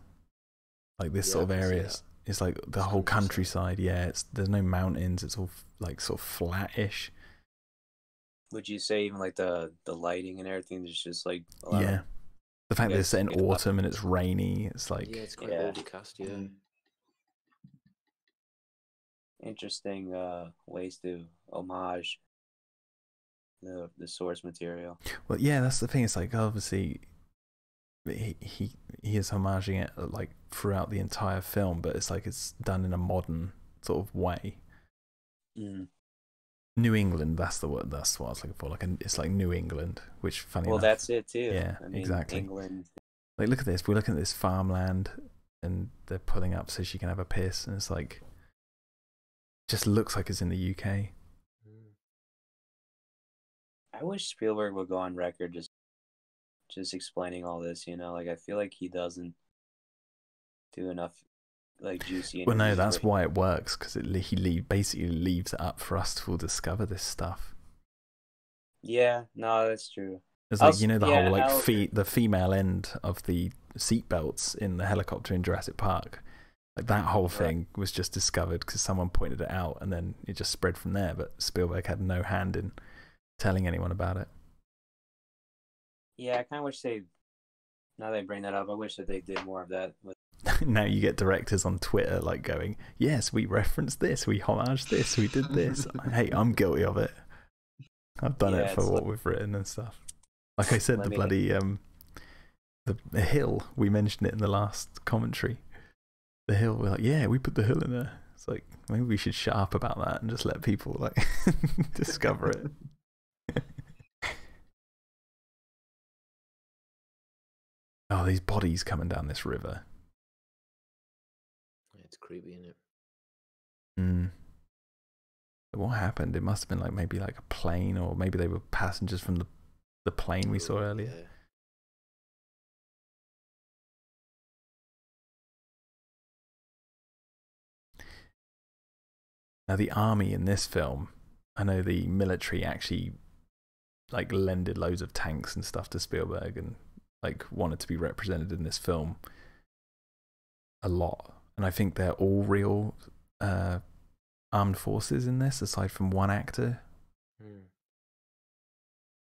like this sort of areas. It's like the whole countryside. Yeah, there's no mountains. It's all like sort of flat-ish. Would you say even like the lighting and everything? There's just like a lot of, the fact that it's set in autumn and it's rainy. It's like it's quite overcast. Yeah. Interesting ways to homage the source material. Well, yeah, that's the thing. It's like obviously he is homaging it like throughout the entire film, but it's like it's done in a modern sort of way. New England, that's the word. That's what I was looking for. It's like New England, which funny. Well, enough, that's it too. Yeah, I mean, exactly. England. Like, look at this. We're looking at this farmland, and they're pulling up so she can have a piss, and it's like, just looks like it's in the UK. I wish Spielberg would go on record just explaining all this. You know, like I feel like he doesn't do enough like juicy. Well, no, that's why it works, because he basically leaves it up for us to all discover this stuff. Yeah, no, that's true. It's like, you know, the whole like the female end of the seatbelts in the helicopter in Jurassic Park. Like that whole thing was just discovered because someone pointed it out, and then it just spread from there. But Spielberg had no hand in telling anyone about it. Yeah, I kind of wish now they bring that up, I wish that they did more of that. Now you get directors on Twitter like going, yes, we referenced this, we homaged this, we did this. Hey, I'm guilty of it. I've done it for what we've written and stuff. Like I said, the bloody the hill, we mentioned it in the last commentary. The hill, we're like, yeah, we put the hill in there. It's like, maybe we should shut up about that and just let people like discover it. Oh, these bodies coming down this river. It's creepy, isn't it? Mm. What happened? It must have been like maybe like a plane, or maybe they were passengers from the plane we saw earlier. Yeah. Now the army in this film, I know the military actually like lended loads of tanks and stuff to Spielberg and like wanted to be represented in this film a lot. And I think they're all real armed forces in this, aside from one actor.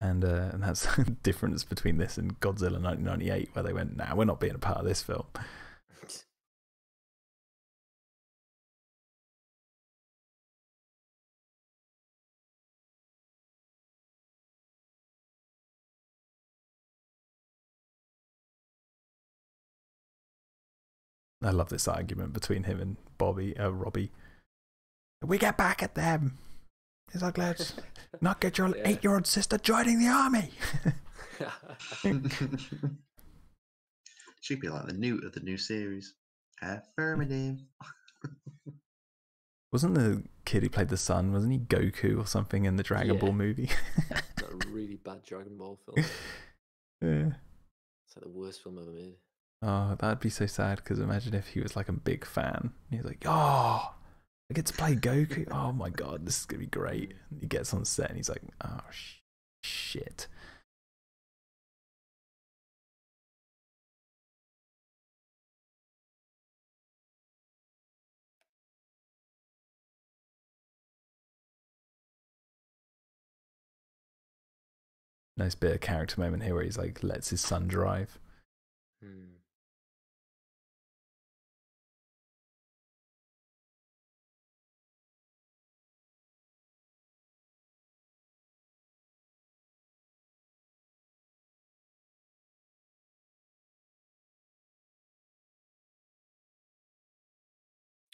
And that's the difference between this and Godzilla 1998, where they went, nah, we're not being a part of this film. I love this argument between him and Robbie. We get back at them. He's like, let's not get your 8-year-old sister joining the army. Should be like the newt of the new series. Affirmative. Wasn't the kid who played the son, wasn't he Goku or something in the Dragon Ball movie? That really bad Dragon Ball film. Yeah. It's like the worst film ever made. Oh, that'd be so sad, because imagine if he was like a big fan. He's like, oh, I get to play Goku. Oh my god, this is going to be great. And he gets on set and he's like, oh, shit. Nice bit of character moment here where he's like, lets his son drive.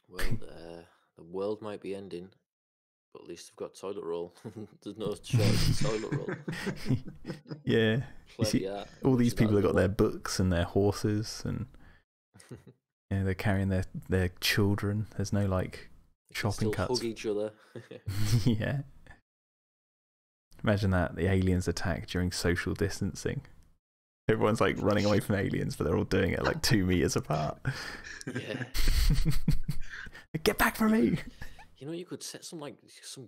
Well, the world might be ending, but at least they've got toilet roll. There's no shortage of toilet roll. Yeah. You see, all these people have got their books and their horses, and yeah, they're carrying their children. There's no like shopping cuts. Hug each other. Yeah. Imagine that, the aliens attack during social distancing. Everyone's like running away from aliens, but they're all doing it like 2 meters apart. Yeah. Get back from me! You know, you could set some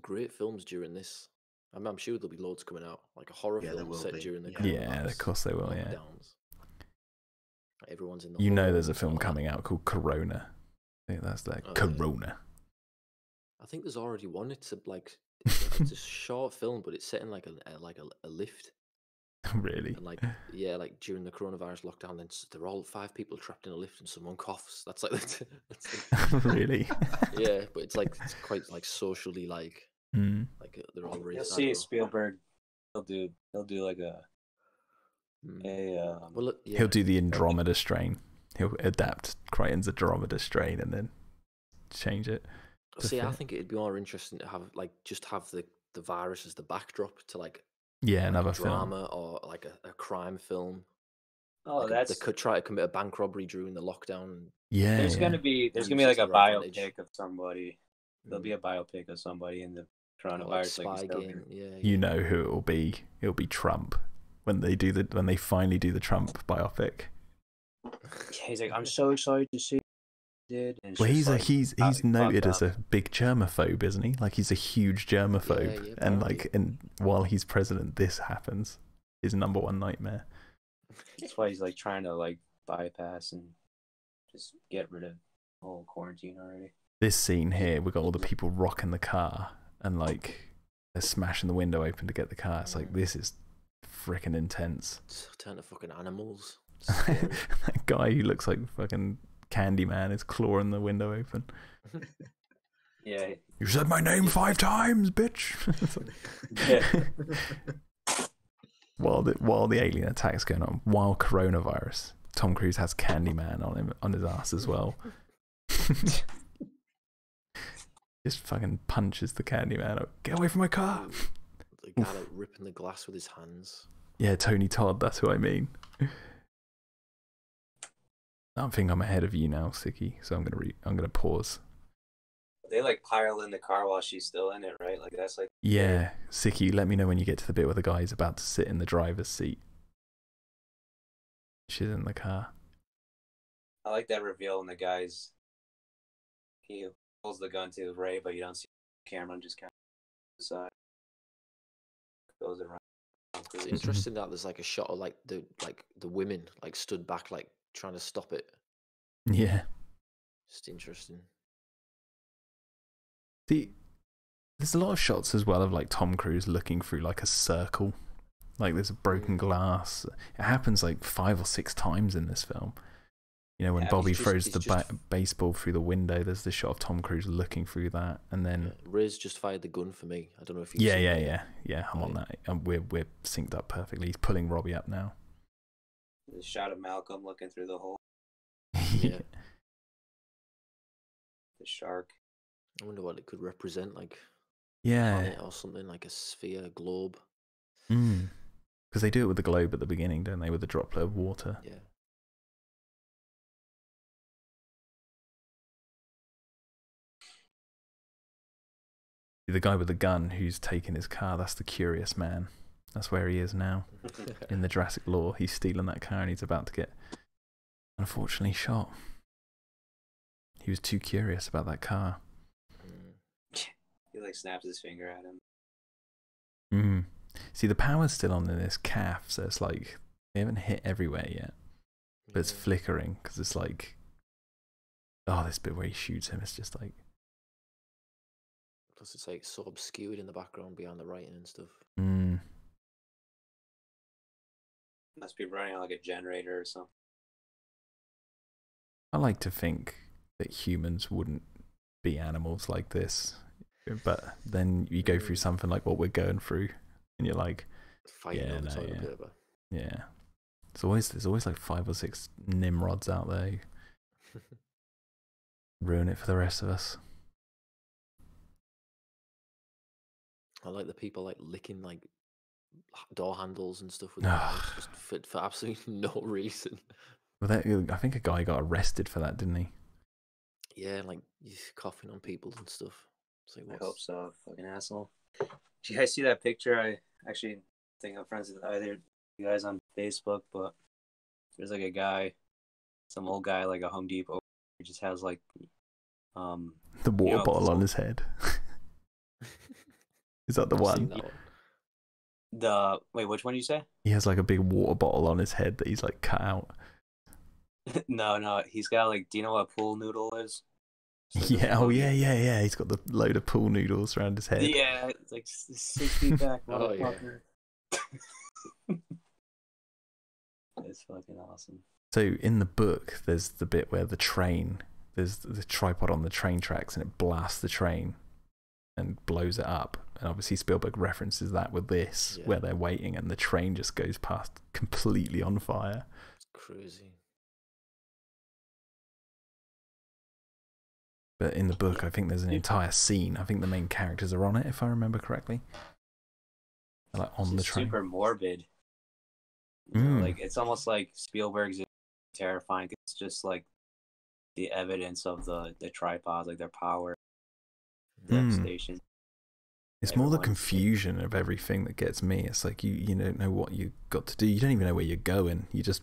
great films during this. I'm sure there'll be loads coming out, like a horror film set during the yeah, of course they will. Yeah. Everyone's in the. You know, there's a film coming out called Corona. I think that's Corona. I think there's already one. It's a short film, but it's set in like a lift. Really? And like during the coronavirus lockdown, then they're all 5 people trapped in a lift and someone coughs. That's like really? Yeah, but it's quite like socially like they're all raised. You'll see Spielberg. He'll do like he'll do the Andromeda strain. He'll adapt Crichton's Andromeda strain and then change it. See, I think it'd be more interesting to have the virus as the backdrop to another drama film, or like a crime film. Oh, they could try to commit a bank robbery during the lockdown. Yeah, there's gonna be like a biopic of somebody. There'll be a biopic of somebody in the coronavirus, like spy game. Yeah, you know who it'll be? It'll be Trump when they finally do the Trump biopic. He's like, I'm so excited to see. Well, he's noted as a big germaphobe, isn't he? Like, he's a huge germaphobe, and while he's president, this happens. His number one nightmare. That's why he's like trying to bypass and just get rid of the whole quarantine already. This scene here, we got all the people rocking the car and they're smashing the window open to get the car. It's like, this is freaking intense. Turn to fucking animals. That guy who looks like fucking Candyman is clawing the window open. Yeah. You said my name 5 times, bitch. While the alien attack's going on, while coronavirus, Tom Cruise has Candyman on his ass as well. Just fucking punches the Candyman. Get away from my car. The guy like ripping the glass with his hands. Yeah, Tony Todd, that's who I mean. I think I'm ahead of you now, Sicky, so I'm gonna pause. They like pile in the car while she's still in it, right? Like that's like Yeah, Sicky, let me know when you get to the bit where the guy's about to sit in the driver's seat. She's in the car. I like that reveal when the guy's he pulls the gun to Ray, but you don't see Cameron just kind of side goes around. It's interesting that there's like a shot of like the women like stood back like trying to stop it. Yeah. Just interesting. There's a lot of shots as well of like Tom Cruise looking through like a circle. Like there's a broken glass. It happens like 5 or 6 times in this film. You know, when Bobby throws the baseball through the window, there's this shot of Tom Cruise looking through that, and then Riz just fired the gun for me. I don't know if you. Yeah. I'm on that. We're synced up perfectly. He's pulling Robbie up now. The shot of Malcolm looking through the hole. Yeah. The shark. I wonder what it could represent, like. Yeah. Planet or something like a sphere, globe. Because they do it with the globe at the beginning, don't they? With the droplet of water. Yeah. The guy with the gun who's taking his car, that's the curious man. That's where he is now. In the Jurassic lore, he's stealing that car and he's about to get, unfortunately, shot. He was too curious about that car. He like snaps his finger at him. See, the power's still on in this calf, so it's like they haven't hit everywhere yet. But it's flickering because it's like, this bit where he shoots him, it's just like. Plus, it's like so obscured in the background behind the writing and stuff. Must be running on like a generator or something. I like to think that humans wouldn't be animals like this, but then you go through something like what we're going through, and you're like, yeah. There's always like 5 or 6 Nimrods out there who ruin it for the rest of us. I like the people like licking like door handles and stuff with their mouths just for absolutely no reason. Well, I think a guy got arrested for that, didn't he? Yeah, like he's coughing on people and stuff. Like, I hope so, fucking asshole. Did you guys see that picture? I actually think I'm friends with either you guys on Facebook, but there's like a guy, some old guy, like a Home Depot, who just has like the water bottle on his head. Is that the one? Wait, which one did you say? He has like a big water bottle on his head that he's like cut out. No, he's got like, do you know what a pool noodle is? Yeah, yeah. He's got the load of pool noodles around his head. Yeah, it's like 6 feet back, motherfucker. It's fucking awesome. So in the book, there's the bit where there's the tripod on the train tracks and it blasts the train and blows it up. And obviously Spielberg references that with this, where they're waiting and the train just goes past completely on fire. It's crazy. But in the book, I think there's an entire scene. I think the main characters are on it, if I remember correctly. They're like on the train. Super morbid. You know, like it's almost like Spielberg's terrifying. It's just like the evidence of the tripods, like their power, devastation. It's more the confusion of everything that gets me. It's like you don't know what you got to do. You don't even know where you're going. You're just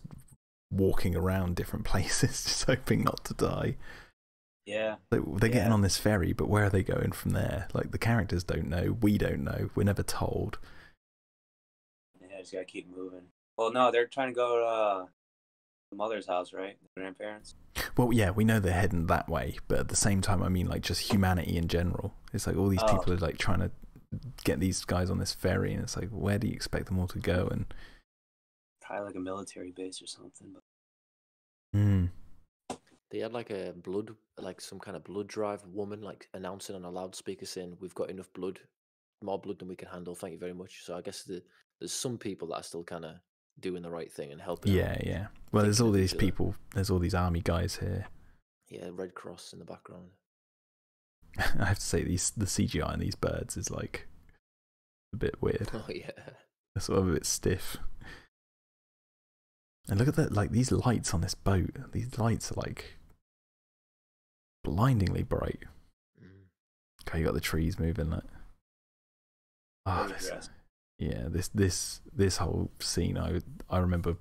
walking around different places, just hoping not to die. Yeah. They're getting on this ferry, but where are they going from there? Like the characters don't know. We don't know. We're never told. Yeah, just gotta keep moving. Well, no, they're trying to go to the mother's house, right? The grandparents. Well, yeah, we know they're heading that way, but at the same time, I mean, like just humanity in general. It's like all these people are like trying to get these guys on this ferry, and it's like, where do you expect them all to go? And probably like a military base or something. They had like some kind of blood drive woman like announcing on a loudspeaker saying, "We've got enough blood, more blood than we can handle. Thank you very much." So I guess there's some people that are still kind of doing the right thing and helping. Yeah. Well, there's all these people. There's all these army guys here. Yeah, Red Cross in the background. I have to say, the CGI in these birds is like a bit weird. Oh yeah. They're sort of a bit stiff. And look at that, like these lights on this boat. These lights are like blindingly bright. Okay, you got the trees moving. Like, this whole scene. I remember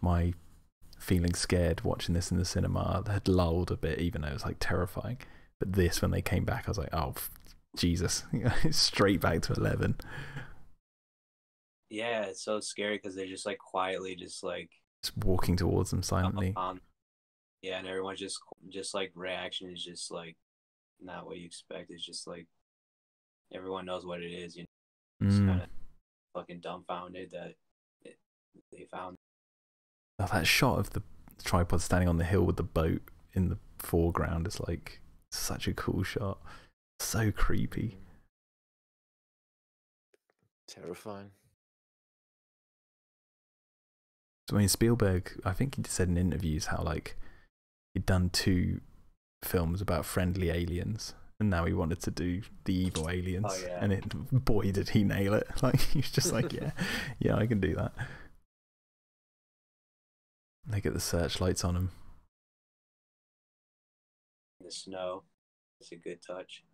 my feeling scared watching this in the cinema. That had lulled a bit, even though it was like terrifying. But this, when they came back, I was like, oh Jesus, straight back to 11. Yeah, it's so scary because they're just like quietly, just walking towards them silently. Yeah, and everyone's just like reaction is just like not what you expect. It's just like everyone knows what it is, you know. Just kind of fucking dumbfounded that they found. Oh, that shot of the tripod standing on the hill with the boat in the foreground is like such a cool shot. So creepy. Terrifying. So, I mean, Spielberg, I think he said in interviews how like he'd done 2 films about friendly aliens, and now he wanted to do the evil aliens. Oh, yeah. And boy, did he nail it! Like he's just like, yeah, I can do that. They get the searchlights on him. The snow, it's a good touch.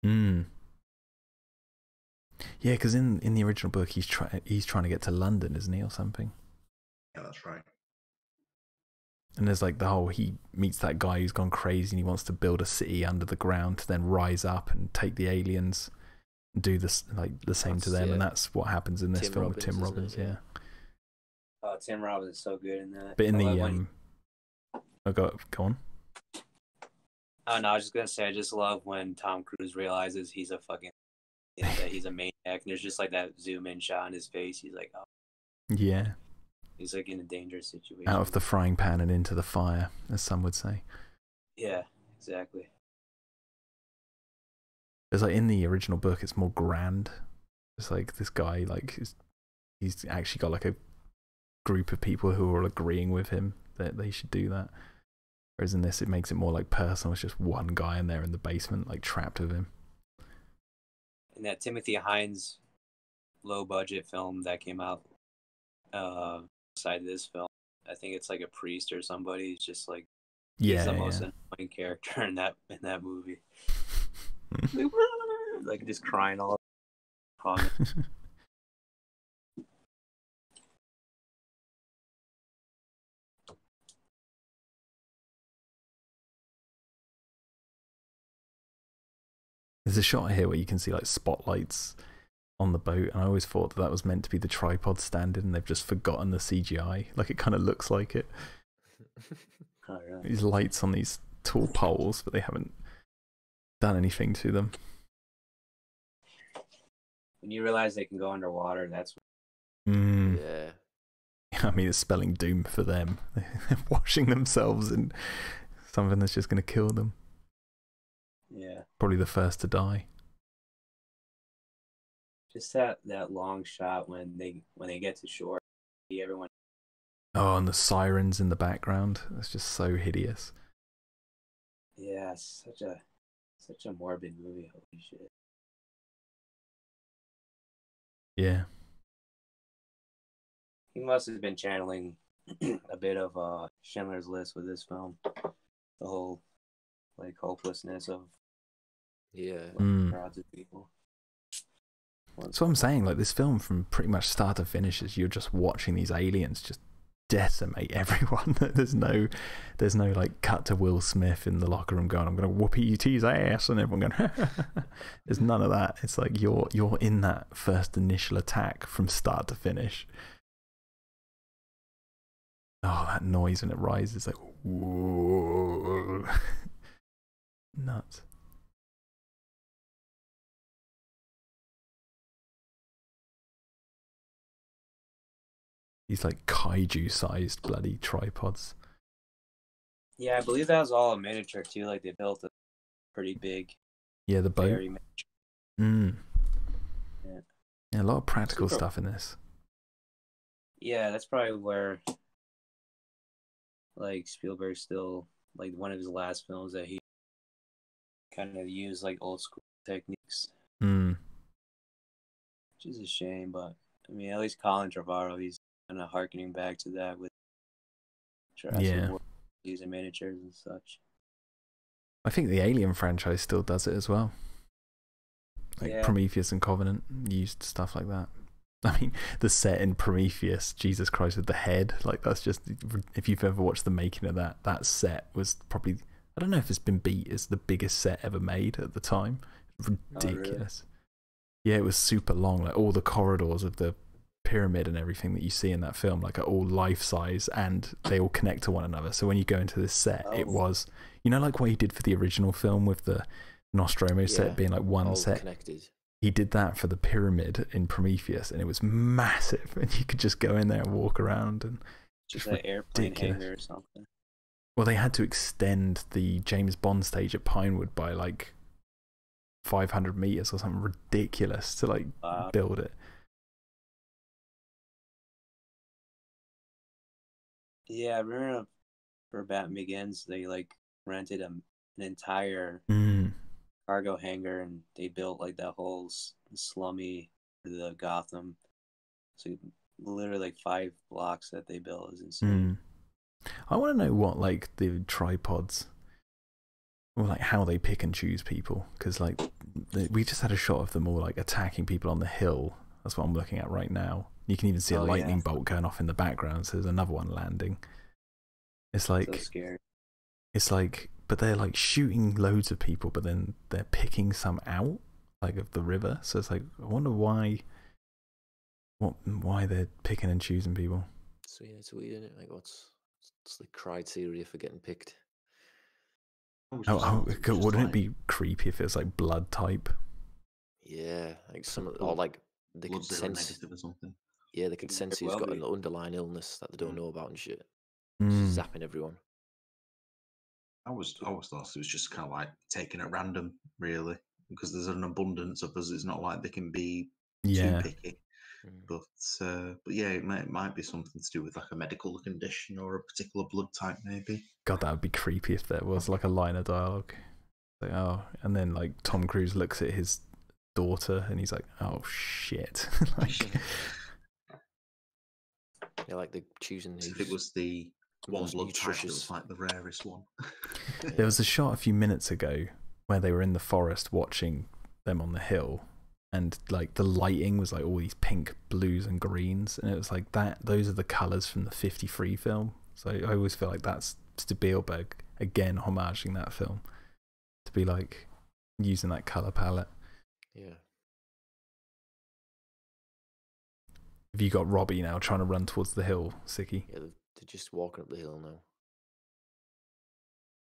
Yeah, because in the original book, he's trying to get to London, isn't he, or something? Yeah, that's right. And there's like the whole, he meets that guy who's gone crazy and he wants to build a city under the ground to then rise up and take the aliens and do this like the same to them. Yeah. And that's what happens in this film with Tim Robbins. Yeah. Oh, Tim Robbins is so good in that. But in go on. Oh no, I was just gonna say I just love when Tom Cruise realizes he's a fucking that he's a maniac, and there's just like that zoom in shot on his face. He's like, oh. Yeah. He's like in a dangerous situation. Out of the frying pan and into the fire, as some would say. Yeah, exactly. It's like in the original book, it's more grand. It's like this guy, like he's actually got like a group of people who are all agreeing with him that they should do that. Whereas in this, it makes it more like personal. It's just one guy in there in the basement, like trapped with him. And that Timothy Hines low budget film that came out beside this film, I think it's like a priest or somebody. He's just like he's the most annoying character in that movie. Like just crying all the time. There's a shot here where you can see like spotlights on the boat, and I always thought that was meant to be the tripod standing, and they've just forgotten the CGI. Like it kind of looks like it. Oh, really? These lights on these tall poles, but they haven't done anything to them. When you realize they can go underwater, that's yeah. I mean, it's spelling doom for them. They're washing themselves in something that's just going to kill them. Yeah. Probably the first to die. Just that long shot when they get to shore, see everyone. Oh, and the sirens in the background. That's just so hideous. Yeah, such a morbid movie. Holy shit. Yeah. He must have been channeling a bit of Schindler's List with this film. The whole like hopelessness of crowds of people. That's what I'm saying. Like this film, from pretty much start to finish, is you're just watching these aliens just decimate everyone. There's no like cut to Will Smith in the locker room going, "I'm going to whoop ET's ass," and everyone going. There's none of that. It's like you're in that first initial attack from start to finish. Oh, that noise when it rises, like whoa. Nuts. These like kaiju-sized bloody tripods. Yeah, I believe that was all a miniature too. Like they built a pretty big. Yeah, the boat. Yeah, a lot of practical stuff in this. Yeah, that's probably where, like, Spielberg still, like, one of his last films that he kind of use like old school techniques, Mm. which is a shame. But I mean, at least Colin Trevorrow, he's kind of harkening back to that with Jurassic Yeah. World using miniatures and such. I think the Alien franchise still does it as well. Like Yeah. Prometheus and Covenant used stuff like that. I mean, the set in Prometheus, Jesus Christ, with the head, like that's just, if you've ever watched the making of that, that set was probably, I don't know if it's been beat as the biggest set ever made at the time. Ridiculous. Yeah, it was super long. Like all the corridors of the pyramid and everything that you see in that film, like are all life size and they all connect to one another. So when you go into this set, it was, you know, like what he did for the original film with the Nostromo set being like one all set. Connected. He did that for the pyramid in Prometheus, and it was massive. And you could just go in there and walk around, and just an airplane hangar or something. Well, they had to extend the James Bond stage at Pinewood by like 500 meters or something ridiculous to like build it. Yeah, I remember for Batman Begins, they like rented an entire cargo hangar, and they built like that whole slummy the Gotham. So literally like 5 blocks that they built is insane. I want to know what like the tripods, or like how they pick and choose people, because like we just had a shot of them all like attacking people on the hill. That's what I'm looking at right now. You can even see a lightning bolt going off in the background, so there's another one landing. It's like, so scary. It's like, but they're like shooting loads of people, but then they're picking some out, like of the river. So it's like, I wonder why they're picking and choosing people. So yeah, it's weird, isn't it? Like, what's the criteria for getting picked? Wouldn't it be creepy if it was like blood type? Yeah, like or like they could sense or something. Yeah, they could sense who's got an underlying illness that they don't know about and shit. Zapping everyone. I always thought it was just kind of like taking at random, really, because there's an abundance of us. It's not like they can be too picky. But yeah, it might be something to do with like a medical condition or a particular blood type, maybe. God, that would be creepy if there was like a line of dialogue. Like, oh, and then like Tom Cruise looks at his daughter and he's like, oh shit. Like, yeah, like they're choosing. If it was the one blood type, it was like the rarest one. There was a shot a few minutes ago where they were in the forest watching them on the hill, and like the lighting was like all these pink, blues, and greens, and it was like that. Those are the colors from the '53 film. So I always feel like that's Spielberg again homaging that film to be like using that color palette. Yeah. Have you got Robbie now trying to run towards the hill, Sicky? Yeah, they're just walking up the hill now.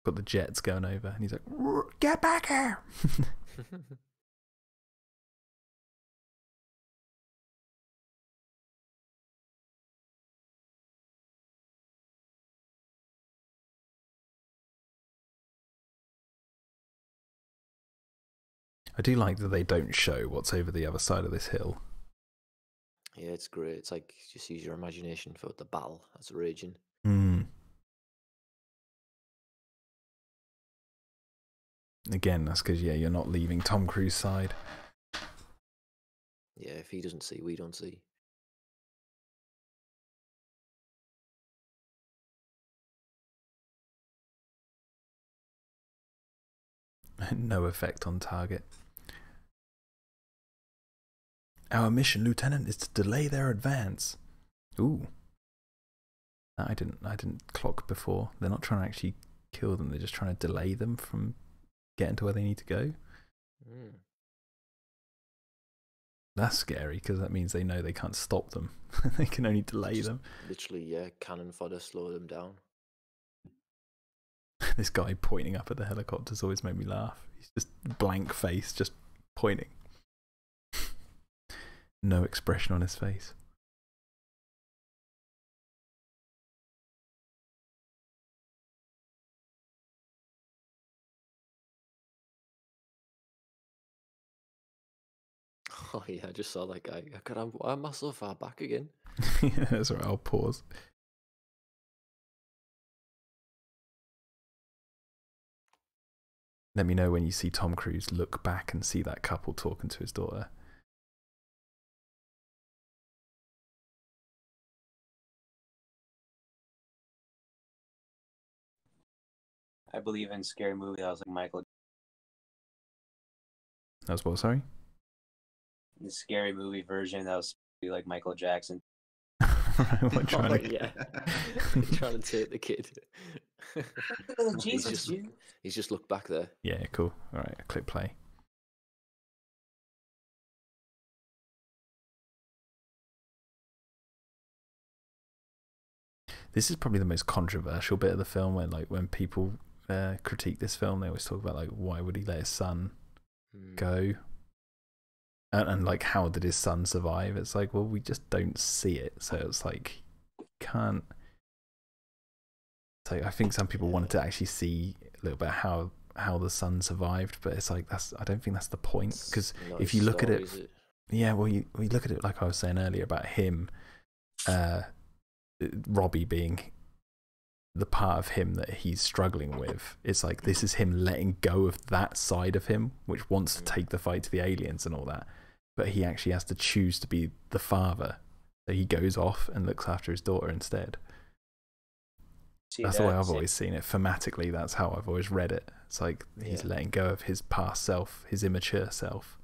Got the jets going over, and he's like, "Get back here!" I do like that they don't show what's over the other side of this hill. Yeah, it's great. It's like just use your imagination for the battle that's raging. Again, that's because you're not leaving Tom Cruise's side. Yeah, if he doesn't see, we don't see. No effect on target. Our mission, Lieutenant, is to delay their advance. Ooh. That I didn't clock before. They're not trying to actually kill them, they're just trying to delay them from getting to where they need to go. That's scary, because that means they know they can't stop them. They can only delay them. Literally, yeah, cannon fodder, slow them down. This guy pointing up at the helicopters always made me laugh. He's just blank face, just pointing. No expression on his face. Oh yeah, I just saw that guy. God, why am I so far back again? Yeah, that's right, I'll pause. Let me know when you see Tom Cruise look back and see that couple talking to his daughter. I believe in Scary Movie that was like Michael. That was what, sorry? The Scary Movie version that was like Michael Jackson. What, trying to... yeah. Trying to take the kid. Jesus, he's just looked back there. Yeah, cool. All right, click play. This is probably the most controversial bit of the film when people critique this film, they always talk about like why would he let his son go, and like how did his son survive. It's like, well, we just don't see it, so it's like can't. So I think some people wanted to actually see a little bit how the son survived, but it's like I don't think that's the point, because if you look at it, yeah, well, you look at it like I was saying earlier about him, Robbie being the part of him that he's struggling with. It's like this is him letting go of that side of him which wants to take the fight to the aliens and all that, but he actually has to choose to be the father, so he goes off and looks after his daughter instead. That's the way I've always seen it. Thematically, that's how I've always read it. It's like he's letting go of his past self, his immature self,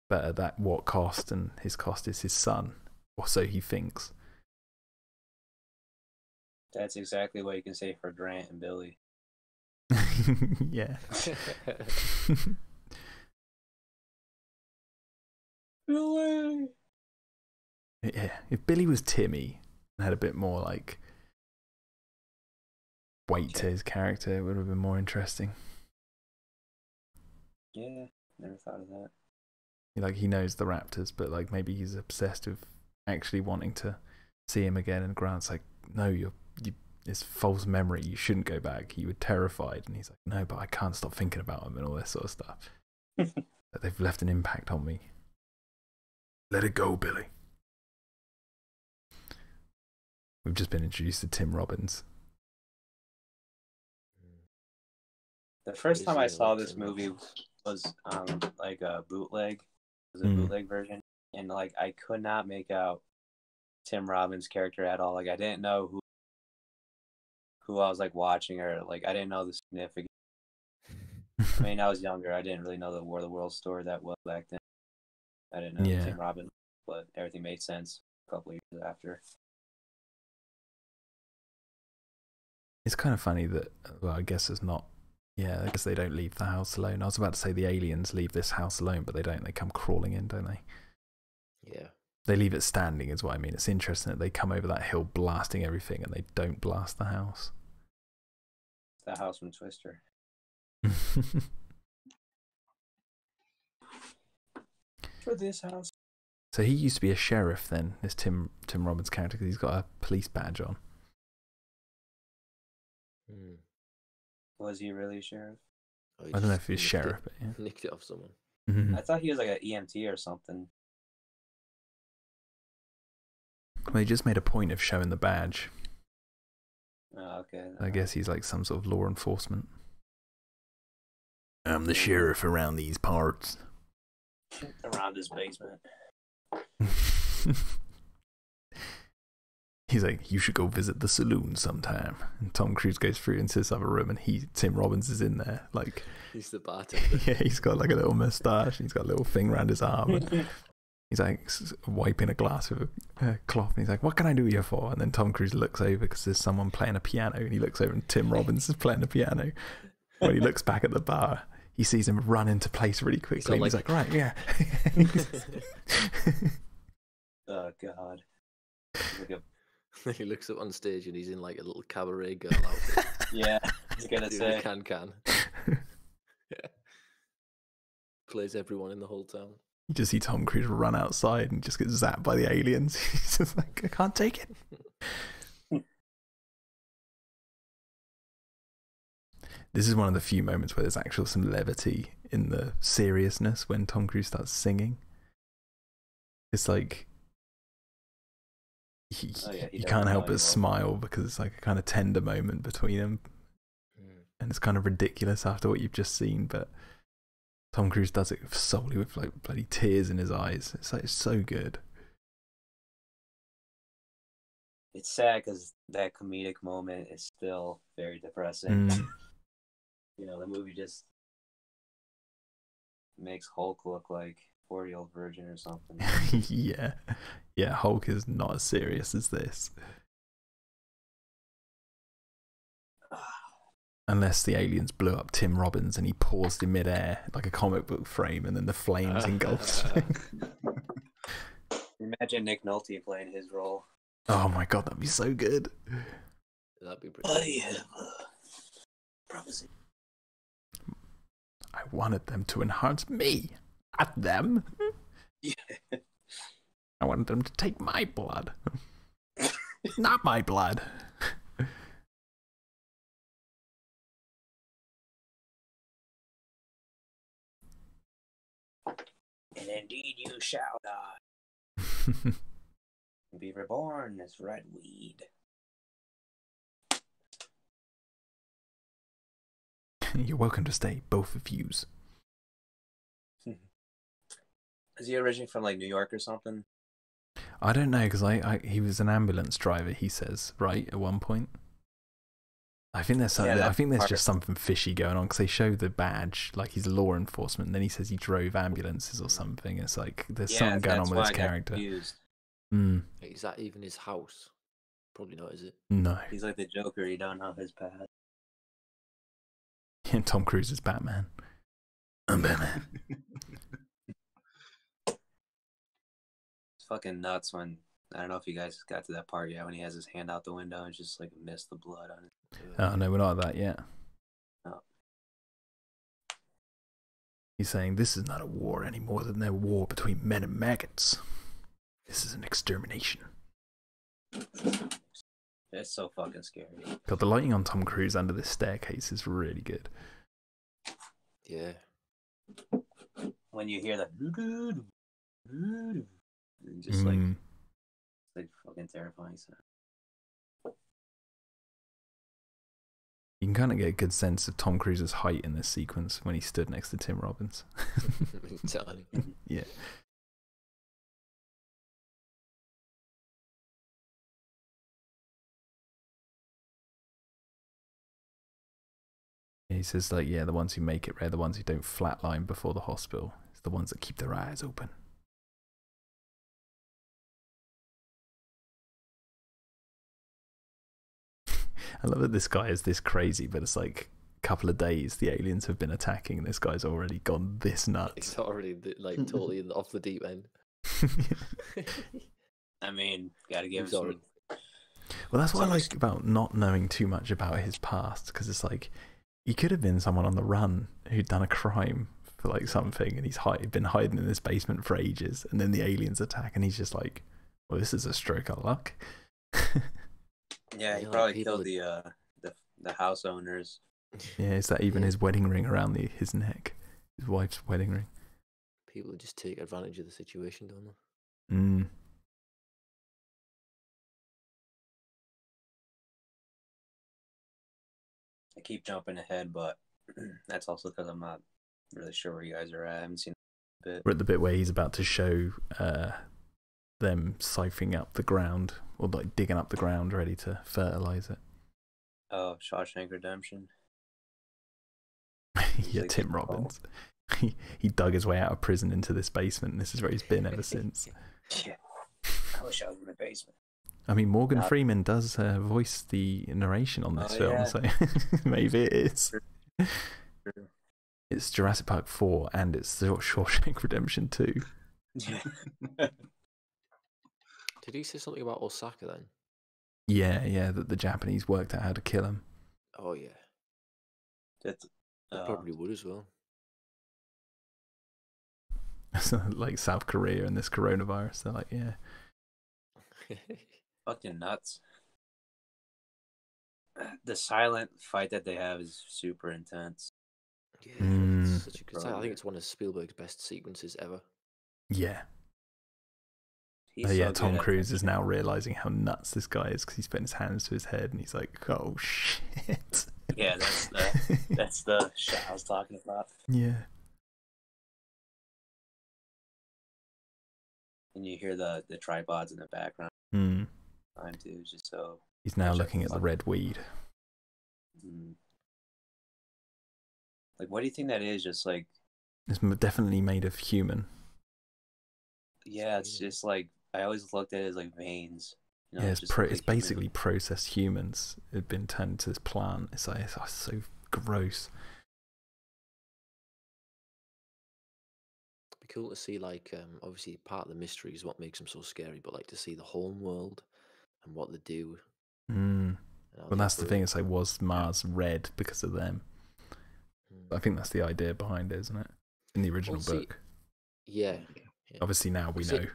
but at that what cost, and his cost is his son, or so he thinks. That's exactly what you can say for Grant and Billy. Yeah. Billy! Yeah. If Billy was Timmy and had a bit more like weight to his character, it would have been more interesting. Yeah, never thought of that. Like, he knows the Raptors, but like maybe he's obsessed with actually wanting to see him again, and Grant's like, no, it's false memory, you shouldn't go back, you were terrified, and he's like, no, but I can't stop thinking about him, and all this sort of stuff. That they've left an impact on me. Let it go, Billy. We've just been introduced to Tim Robbins. The first time I saw this movie was like a bootleg. It was a bootleg version, and like I could not make out Tim Robbins' character at all. Like I didn't know who I was like watching, or like I didn't know the significance. I mean, I was younger. I didn't really know the War of the Worlds story that well back then. I didn't know Tim Robbins, but everything made sense a couple of years after. It's kind of funny that, well, I guess it's not. Yeah, I guess they don't leave the house alone. I was about to say the aliens leave this house alone, but they don't. They come crawling in, don't they? Yeah. They leave it standing, is what I mean. It's interesting that they come over that hill blasting everything, and they don't blast the house. The house from Twister. For this house. So he used to be a sheriff then, this Tim Robbins character, because he's got a police badge on. Was he really a sheriff? Oh, I don't know if he's sheriff, but yeah. Nicked it off someone. Mm-hmm. I thought he was like an EMT or something. Well, he just made a point of showing the badge. Oh, okay. I guess he's like some sort of law enforcement. I'm the sheriff around these parts. Around his basement. He's like, you should go visit the saloon sometime. And Tom Cruise goes through into this other room, and Tim Robbins is in there. Like, he's the bartender. Yeah, he's got like a little moustache. He's got a little thing around his arm. And he's like wiping a glass with a cloth. And he's like, what can I do you for? And then Tom Cruise looks over because there's someone playing a piano. And he looks over and Tim Robbins is playing the piano. When he looks back at the bar, he sees him run into place really quickly. He's like, right, yeah. Oh, God. He looks up on stage and he's in like a little cabaret girl outfit. Yeah, I was gonna say. Can. Yeah. Plays everyone in the whole town. You just see Tom Cruise run outside and just get zapped by the aliens. He's just like, I can't take it. This is one of the few moments where there's actual some levity in the seriousness when Tom Cruise starts singing. It's like he can't help but smile because it's like a kind of tender moment between them. and it's kind of ridiculous after what you've just seen, but Tom Cruise does it solely with like bloody tears in his eyes. It's like, it's so good. It's sad because that comedic moment is still very depressing. You know, the movie just makes Hulk look like 40-year-old virgin or something. Yeah, Hulk is not as serious as this. Unless the aliens blew up Tim Robbins and he paused in midair like a comic book frame, and then the flames engulfs him. Imagine Nick Nolte playing his role. Oh my god, that'd be so good. That'd be pretty. I have a proposition. I wanted them to enhance me, not them. Yeah. I wanted them to take my blood, not my blood. And indeed you shall die. Be reborn as red weed. You're welcome to stay, both of yous. Is he originally from like New York or something? I don't know, because he was an ambulance driver, he says, right, at one point. I think there's something, I think there's just something fishy going on, because they show the badge, like he's law enforcement, and then he says he drove ambulances or something. It's like there's something going on with his character. Is that even his house? Probably not, is it? No. He's like the Joker, you don't know his past. And Tom Cruise is Batman. I'm Batman. It's fucking nuts when, I don't know if you guys got to that part yet, when he has his hand out the window and just like missed the blood on it. Oh no, we're not at that yet. Oh. He's saying this is not a war any more than a war between men and maggots. This is an extermination. It's so fucking scary. God, the lighting on Tom Cruise under this staircase is really good. Yeah. When you hear that, just like fucking terrifying sound. You can kind of get a good sense of Tom Cruise's height in this sequence when he stood next to Tim Robbins. Totally. Yeah. He says, like, yeah, the ones who make it rare, the ones who don't flatline before the hospital, it's the ones that keep their eyes open. I love that this guy is this crazy, but it's like a couple of days the aliens have been attacking and this guy's already gone this nuts. He's already like totally off the deep end. I mean, gotta give him some... Well, that's what I like about not knowing too much about his past, because it's like he could have been someone on the run who'd done a crime for like something, and he's been hiding in this basement for ages, and then the aliens attack, and he's just like, "Well, this is a stroke of luck." Yeah, he probably killed the house owners. Yeah, is that even his wedding ring around his neck? His wife's wedding ring. People just take advantage of the situation, don't they? I keep jumping ahead, but that's also because I'm not really sure where you guys are at. I haven't seen a bit. We're at the bit where he's about to show them siphoning up the ground, or like digging up the ground, ready to fertilize it. Oh, Shawshank Redemption. Yeah, like Tim Robbins. He dug his way out of prison into this basement, and this is where he's been ever since. Yeah. I wish I was in the basement. I mean, Morgan Freeman does voice the narration on this film, so maybe it is. True. It's Jurassic Park 4 and it's the Shawshank Redemption 2. Did he say something about Osaka then? Yeah, that the Japanese worked out how to kill him. Oh, yeah. They probably would as well. Like South Korea and this coronavirus, they're like, yeah. Fucking nuts. The silent fight that they have is super intense. Yeah, it's such a good I think it's one of Spielberg's best sequences ever. Yeah. He's so yeah, good Tom at Cruise that is shit. now realizing how nuts this guy is because he's putting his hands to his head and he's like, oh shit. Yeah, that's the shot I was talking about. Yeah. And you hear the tripods in the background. Mm. Time too, it's just so. He's now Shut looking the at the fuck red weed. Like, what do you think that is? Just like, It's definitely made of human. yeah, it's just like I always looked at it as like veins. You know, Yeah, it's it's, just like it's human- basically processed humans. It'd been turned into this plant. It's like it's so gross. It'd be cool to see, like, obviously part of the mystery is what makes them so scary, but like to see the home world and what they do. Mm. And how Well, they that's the thing. operate. It's like, was Mars red because of them? I think that's the idea behind it, isn't it? In the original see, book. Yeah. Obviously, now we See, know.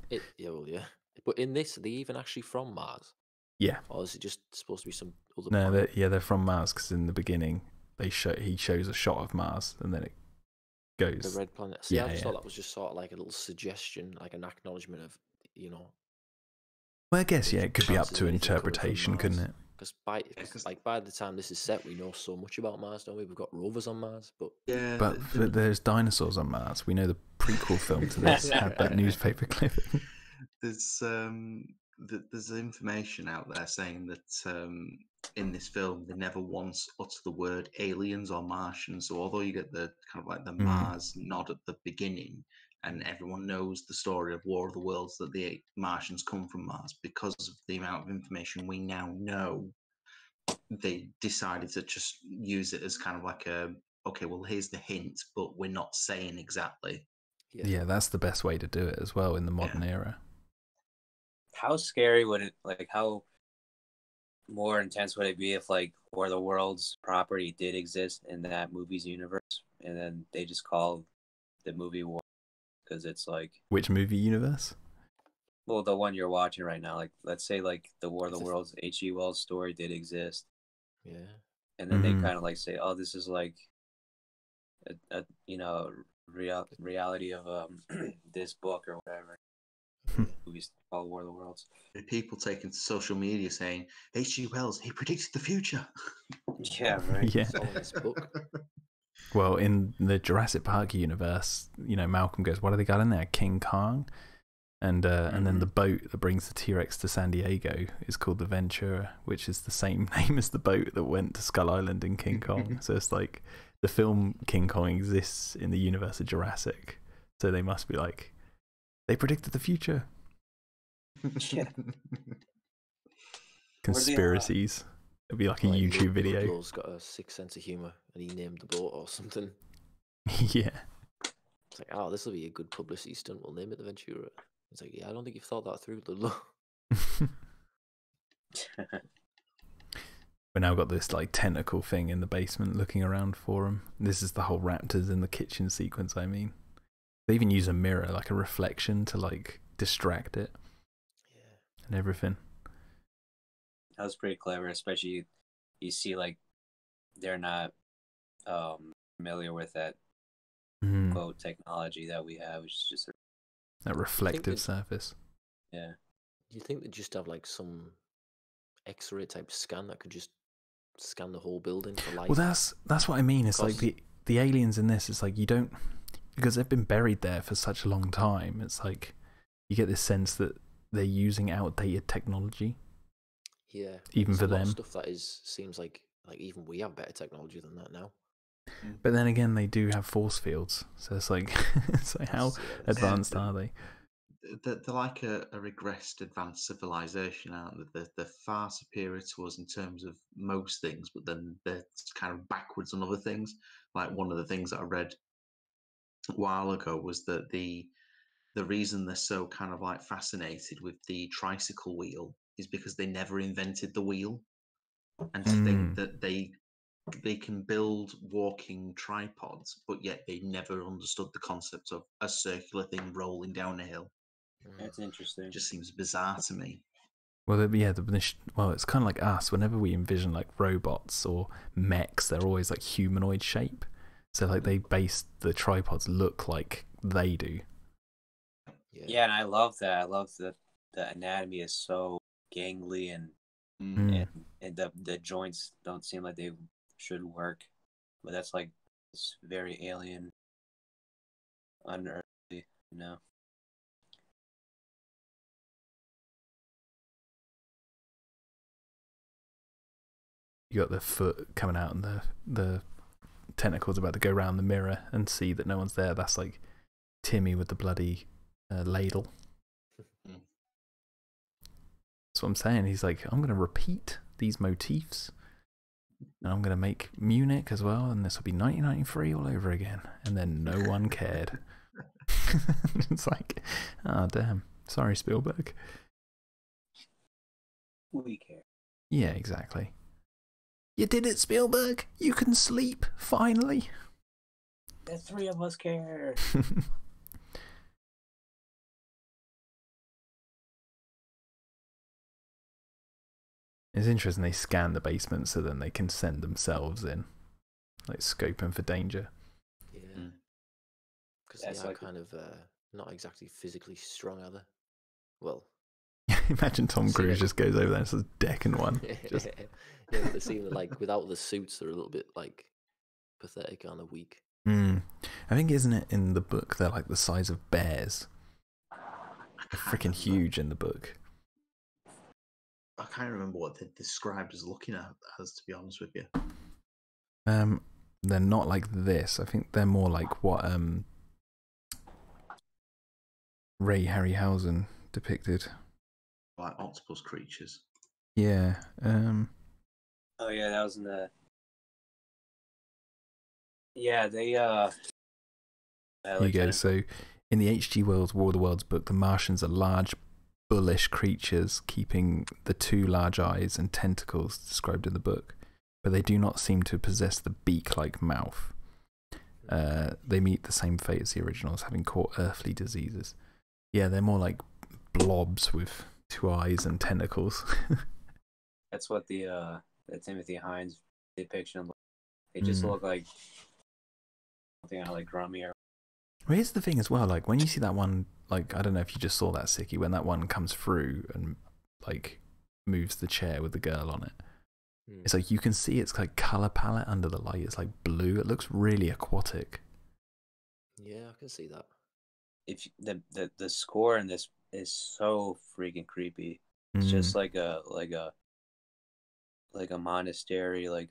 Yeah, well, yeah. But in this, are they even actually from Mars? Yeah. Or is it just supposed to be some other No, planet? they're from Mars because in the beginning he shows a shot of Mars and then it goes. The red planet. See, Yeah, I just yeah. thought that was just sort of like a little suggestion, like an acknowledgement of, you know. Well, I guess the it could be up chances to of anything coming from interpretation, couldn't Mars. it? Because by the time this is set, we know so much about Mars, don't we? We've got rovers on Mars, but Yeah, But there's dinosaurs on Mars. We know the prequel film to this had that newspaper clipping. there's information out there saying that in this film they never once utter the word aliens or Martians. So although you get the kind of like the Mars nod at the beginning, and everyone knows the story of War of the Worlds that the Martians come from Mars, because of the amount of information we now know, they decided to just use it as kind of like okay, well, here's the hint, but we're not saying exactly. Yeah, that's the best way to do it as well in the modern era. How scary would it, like, how more intense would it be if, like, War of the Worlds property did exist in that movie's universe, and then they just called the movie War because it's like, Which movie universe? well, the one you're watching right now, like, let's say like the War of the Worlds H.G. Wells story did exist, yeah. and then they kind of like say, oh, this is like a reality of this book or whatever. Movies called War of the Worlds. People taking to social media saying H.G. Wells, he predicted the future. Yeah, right. Yeah. It's all in this book. Well, in the Jurassic Park universe, Malcolm goes, "What do they got in there? King Kong." And then the boat that brings the T-Rex to San Diego is called the Ventura, which is the same name as the boat that went to Skull Island in King Kong. So it's like the film King Kong exists in the universe of Jurassic. So they must be like, they predicted the future. Yeah. Conspiracies. It'd be like a YouTube video. Ludlow's got a sick sense of humour and he named the boat or something. Yeah. It's like, oh, this will be a good publicity stunt. We'll name it the Ventura. It's like, yeah, I don't think you've thought that through, Ludlow. We now got this like tentacle thing in the basement looking around for him. This is the whole raptors in the kitchen sequence, I mean. They even use a mirror, like a reflection, to like distract it. Yeah. And everything. That was pretty clever, especially you see like they're not familiar with that quote technology that we have, which is just that reflective surface. Yeah. Do you think they just have like some X-ray type scan that could just scan the whole building for life? Well, that's what I mean. It's like the aliens in this. It's like you don't, because they've been buried there for such a long time. It's like you get this sense that they're using outdated technology. Yeah, even for them. Stuff that seems like even we have better technology than that now. But then again, they do have force fields, so it's like, how advanced are they? They're like a regressed advanced civilization, aren't they? They're far superior to us in terms of most things, but then they're kind of backwards on other things. Like one of the things that I read a while ago was that the reason they're so kind of like fascinated with the tricycle wheel is because they never invented the wheel, and to think that they can build walking tripods, but yet they never understood the concept of a circular thing rolling down a hill. That's interesting. It just seems bizarre to me. Well, yeah, well, it's kind of like us. Whenever we envision like robots or mechs, they're always like humanoid shape. So like they base the tripods look like they do. Yeah, and I love that. I love that the anatomy is so gangly and the joints don't seem like they should work, but that's like it's very alien, unearthly, you know. You got the foot coming out and the tentacles about to go around the mirror and see that no one's there. That's like Timmy with the bloody ladle. That's what I'm saying. He's like, I'm going to repeat these motifs and I'm going to make Munich as well, and this will be 1993 all over again. And then no one cared. It's like, oh, damn. Sorry, Spielberg. We care. Yeah, exactly. You did it, Spielberg. You can sleep, finally. The three of us care. It's interesting they scan the basement so then they can send themselves in, like scoping for danger. Yeah, because they are like kind of not exactly physically strong, are they? Well, imagine Tom Cruise just goes over there and says decking one. Just... yeah, they seem like without the suits they're a little bit like pathetic and weak. I think, isn't it in the book they're like the size of bears? They're freaking huge in the book. I can't remember what they described as looking at, as to be honest with you. They're not like this. I think they're more like what Ray Harryhausen depicted. Like octopus creatures. Yeah. Oh yeah, that was in the. Yeah, they Here you go. So, in the H.G. Wells War of the Worlds book, the Martians are large, bullish creatures, keeping the two large eyes and tentacles described in the book, but they do not seem to possess the beak-like mouth. They meet the same fate as the originals, having caught earthly diseases. Yeah, they're more like blobs with two eyes and tentacles. That's what the Timothy Hines depiction. They just look like something out of like Grummy or. Well, here's the thing as well. Like when you see that one, like I don't know if you just saw that, Sicky, when that one comes through and like moves the chair with the girl on it. It's like you can see its like color palette under the light. It's like blue. It looks really aquatic. Yeah, I can see that. If the score in this is so freaking creepy. It's just like a monastery, like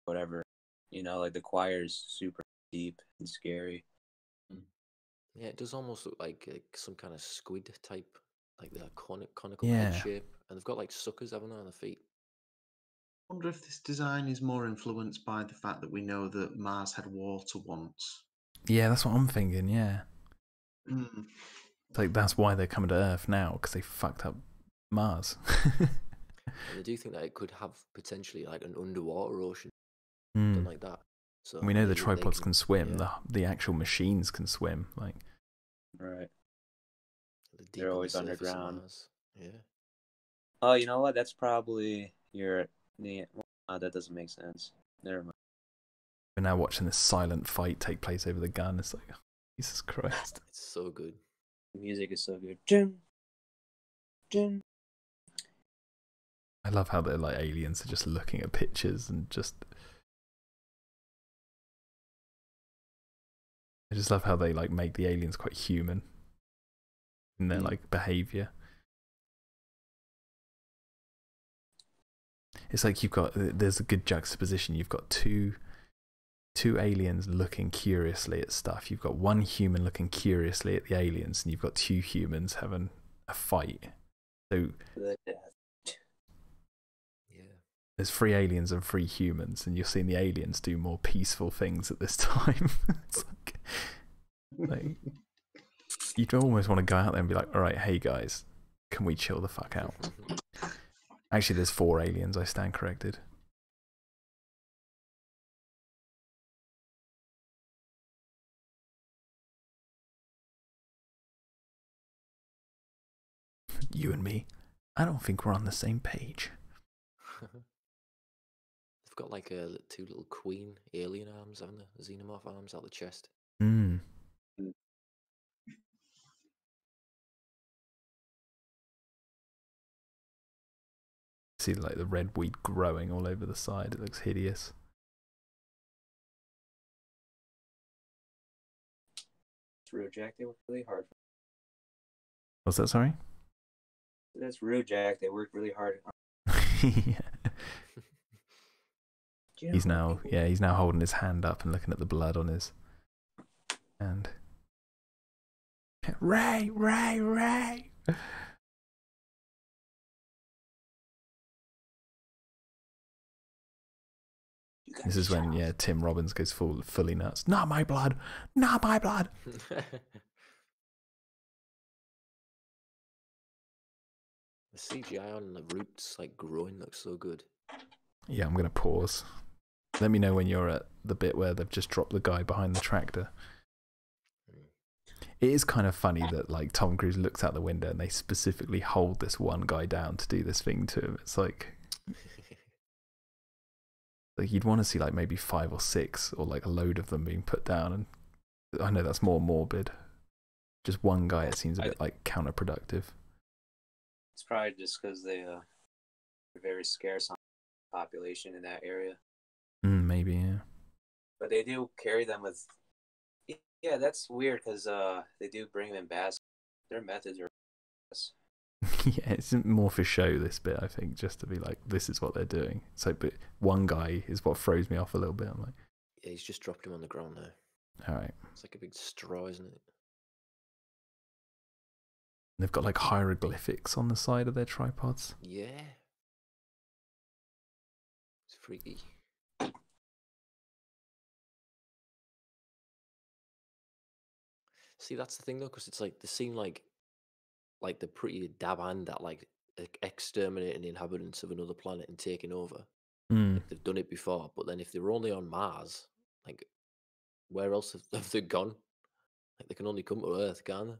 whatever, you know, like the choir's super deep and scary. Yeah, it does almost look like some kind of squid type, like the conical head shape, and they've got like suckers, haven't they, on their feet? I wonder if this design is more influenced by the fact that we know that Mars had water once. Yeah, that's what I'm thinking. Yeah, it's like that's why they're coming to Earth now, because they fucked up Mars. And I do think that it could have potentially like an underwater ocean, something like that. So we know the tripods can swim. Yeah. The actual machines can swim. Like, right? They're always underground. Yeah. Oh, you know what? That's probably that doesn't make sense. Never mind. We're now watching this silent fight take place over the gun. It's like, oh, Jesus Christ! It's so good. The music is so good. Jim. I love how they're like aliens are just looking at pictures and just. I just love how they like make the aliens quite human in their like behavior. It's like there's a good juxtaposition. You've got two aliens looking curiously at stuff. You've got one human looking curiously at the aliens, and you've got two humans having a fight. So there's 3 aliens and 3 humans, and you're seeing the aliens do more peaceful things at this time. It's like you'd almost want to go out there and be like, all right, hey guys, can we chill the fuck out? Actually, there's 4 aliens, I stand corrected. You and me, I don't think we're on the same page. They've got like 2 little queen alien arms, haven't they? Xenomorph arms out the chest. see like the red weed growing all over the side. It looks hideous. It's rude, Jack. They worked really hard. What's that? Sorry. That's rude, Jack. They worked really hard. Yeah. You know, He's now holding his hand up and looking at the blood on his hand. Ray. This is when Tim Robbins goes fully nuts. Not my blood. Not my blood. The CGI on the roots like growing looks so good. Yeah, I'm gonna pause. Let me know when you're at the bit where they've just dropped the guy behind the tractor. It is kind of funny that like Tom Cruise looks out the window and they specifically hold this one guy down to do this thing to him. It's like you'd want to see like maybe 5 or 6 or like a load of them being put down. And I know that's more morbid. Just one guy, it seems a bit like counterproductive. It's probably just because they're very scarce on population in that area. Maybe, yeah. But they do carry them with. Yeah, that's weird because they do bring them in baskets. Their methods are. Yeah, it's more for show, this bit, I think, just to be like, this is what they're doing. So, but one guy is what throws me off a little bit. I'm like, yeah, he's just dropped him on the ground now. All right. It's like a big straw, isn't it? They've got like hieroglyphics on the side of their tripods. Yeah. It's freaky. See, that's the thing though, because it's like they seem like they're pretty dab hand at like exterminating the inhabitants of another planet and taking over. Like, they've done it before, but then if they were only on Mars, like where else have they gone? Like they can only come to Earth, can't they?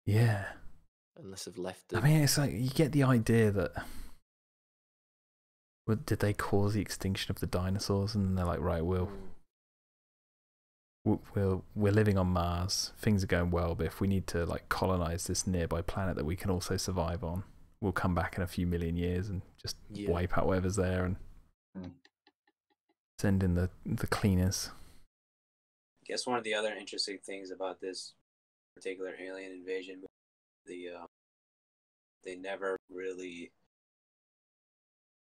Yeah. Unless they've left. I mean, it's like you get the idea that did they cause the extinction of the dinosaurs, and they're like, right, we're living on Mars. Things are going well, but if we need to like colonize this nearby planet that we can also survive on, we'll come back in a few million years and just wipe out whatever's there and send in the cleaners. I guess one of the other interesting things about this particular alien invasion, they never really,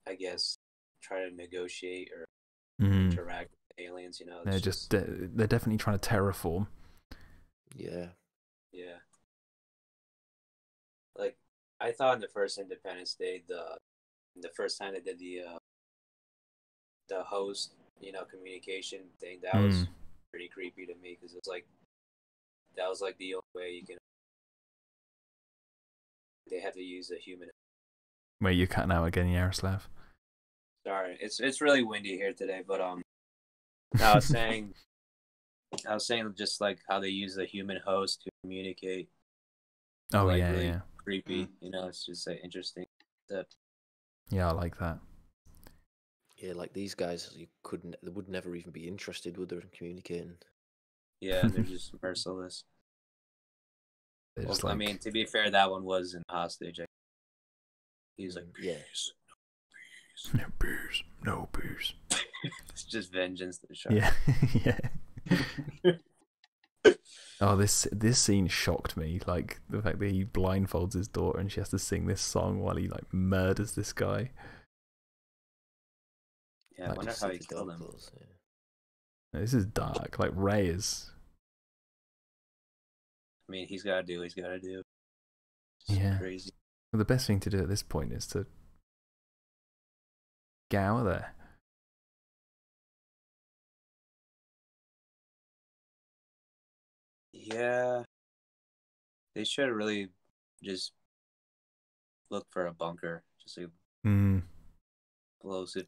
I guess, try to negotiate or interact with aliens. You know, they're they're definitely trying to terraform. Yeah. Like I thought in the first Independence Day, the first time they did the host, communication thing, that was pretty creepy to me because it's like that was like the only way you can. They have to use a human. Wait, you're cutting out again, Yaroslav. Sorry, it's really windy here today, but I was saying just like how they use the human host to communicate. Oh, like, yeah, really yeah. Creepy, it's just like interesting. Yeah, I like that. Yeah, like these guys, they would never even be interested, would they, in communicating? Yeah, they're just merciless. I mean, to be fair, that one was in hostage. He was like, yes. No booze. No booze. It's just vengeance. Yeah. Yeah. Oh, this scene shocked me. Like the fact that he blindfolds his daughter and she has to sing this song while he like murders this guy. Yeah, I wonder how he killed him. This is dark. Like Ray is. I mean, he's got to do what he's got to do. It's crazy. Well, the best thing to do at this point is to get out of there. Yeah. They should really just look for a bunker. Just like explosive.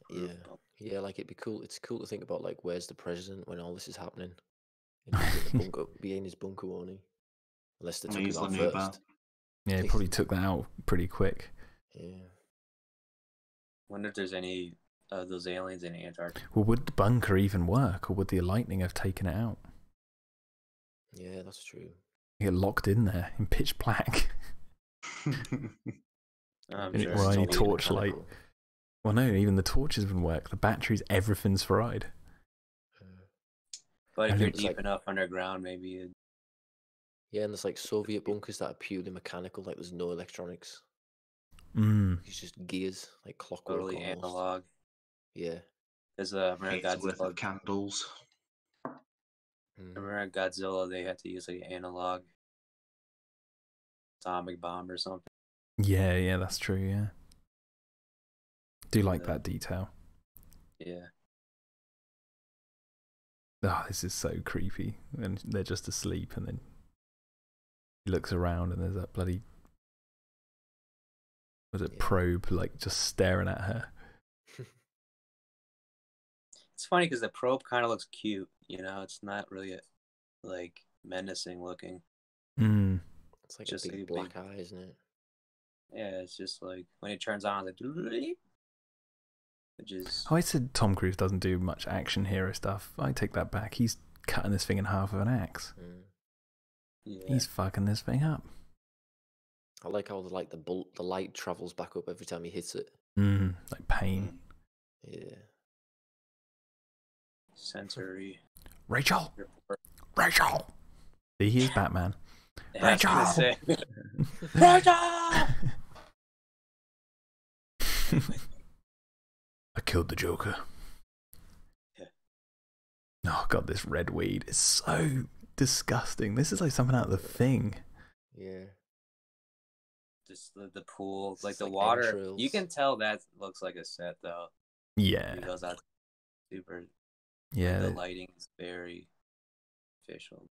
Yeah, like it'd be cool. It's cool to think about like where's the president when all this is happening. Be in his bunker, won't he? Unless they took it out first. Yeah, he probably took that out pretty quick. Yeah. Wonder if there's any of those aliens in Antarctica. Well, would the bunker even work, or would the lightning have taken it out? Yeah, that's true. You get locked in there in pitch black. I'm And sure. well, it's any only torchlight. mechanical. Well, no, even the torches wouldn't work. The batteries, everything's fried. But I if you're think deep enough underground, maybe it, Yeah, and there's like Soviet bunkers that are purely mechanical, like there's no electronics. Mm. It's just gears, like clockwork totally almost. analog. Yeah. Because remember Days worth of Godzilla? candles. Remember Godzilla? They had to use like analog atomic bomb or something. Yeah, that's true, yeah. Do like Yeah. that detail. Yeah. Oh, this is so creepy. And they're just asleep, and then he looks around, and there's that bloody probe like just staring at her. It's funny because the probe kind of looks cute. You know, it's not really like menacing looking. Mm. It's like Just a big black eye, isn't it? Yeah, it's just like when it turns on, it's like, which is. I said Tom Cruise doesn't do much action hero stuff. I take that back. He's cutting this thing in half with an axe. Yeah. He's fucking this thing up. I like how the light travels back up every time he hits it. Like pain. Yeah. Sensory. Rachel! Rachel! See, he's Batman. Yeah, I was gonna say. Rachel! I killed the Joker. Yeah. Oh god, this red weed is so disgusting. This is like something out of The Thing. Yeah. Just the pool, It's like the like water. entrails. You can tell that looks like a set though. Yeah. It goes out super. Yeah. The lighting is very official.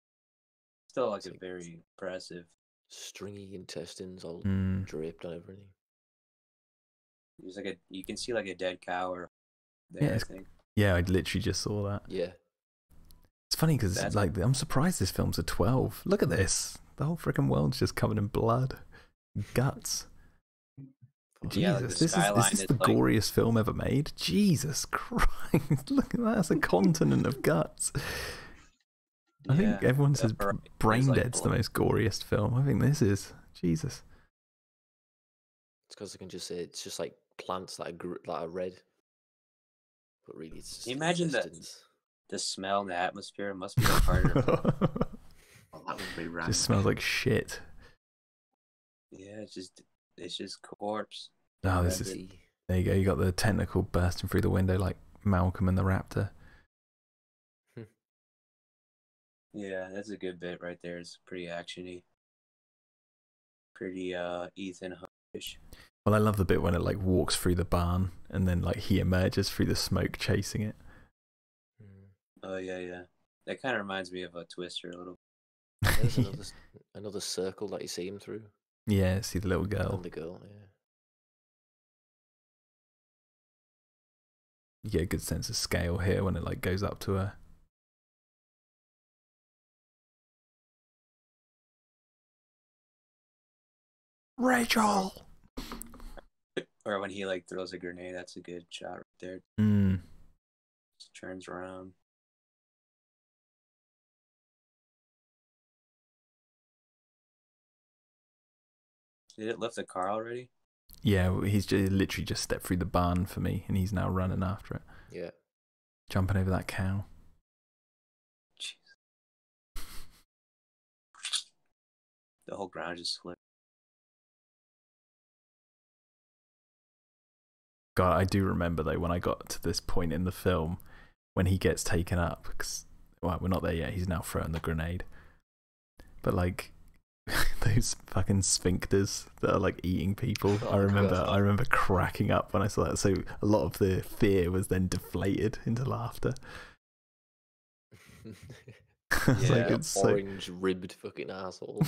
Still like It's a like- very impressive. Stringy intestines all Mm. draped on everything. There's like you can see like a dead cow or there, Yeah, I it's- think. Yeah, I literally just saw that. Yeah. It's funny because That's- like I'm surprised this film's a 12. Look at this. The whole freaking world's just covered in blood, guts. Yeah, like Jesus, the this skyline is is the like- goriest film ever made. Jesus Christ, look at that! That's a continent of guts. I think Yeah, everyone the says horizon is Brain like Dead's the blood. most goriest film. I think this is. Jesus. It's because I can just say it's just like plants that are red. But really, it's just Can you imagine that? intestines. The smell in the atmosphere must be like harder. Oh, that would be rank. Just smells like shit. Yeah, it's just corpse. Oh, this is. Red. There you go. You got the tentacle bursting through the window like Malcolm and the Raptor. Yeah, that's a good bit right there. It's pretty actiony. Pretty Ethan Hunt-ish. Well, I love the bit when it like walks through the barn and then like he emerges through the smoke chasing it. Oh yeah. That kind of reminds me of a Twister a little. There's another circle that you see him through. Yeah, see the little girl. And the girl, yeah. You get a good sense of scale here when it like goes up to her. Rachel. Or when he like throws a grenade, that's a good shot right there. Mm. Just turns around. Did it lift the car already? Yeah, he's just literally just stepped through the barn for me, and he's now running after it, Yeah. jumping over that cow. Jeez. The whole ground just flipped. God, I do remember though when I got to this point in the film when he gets taken up. Cause, well, we're not there yet. He's now throwing the grenade, but like those fucking sphincters that are like eating people. Oh, I remember God. cracking up when I saw that. So a lot of the fear was then deflated into laughter. It's like Yeah, it's so Orange ribbed fucking asshole.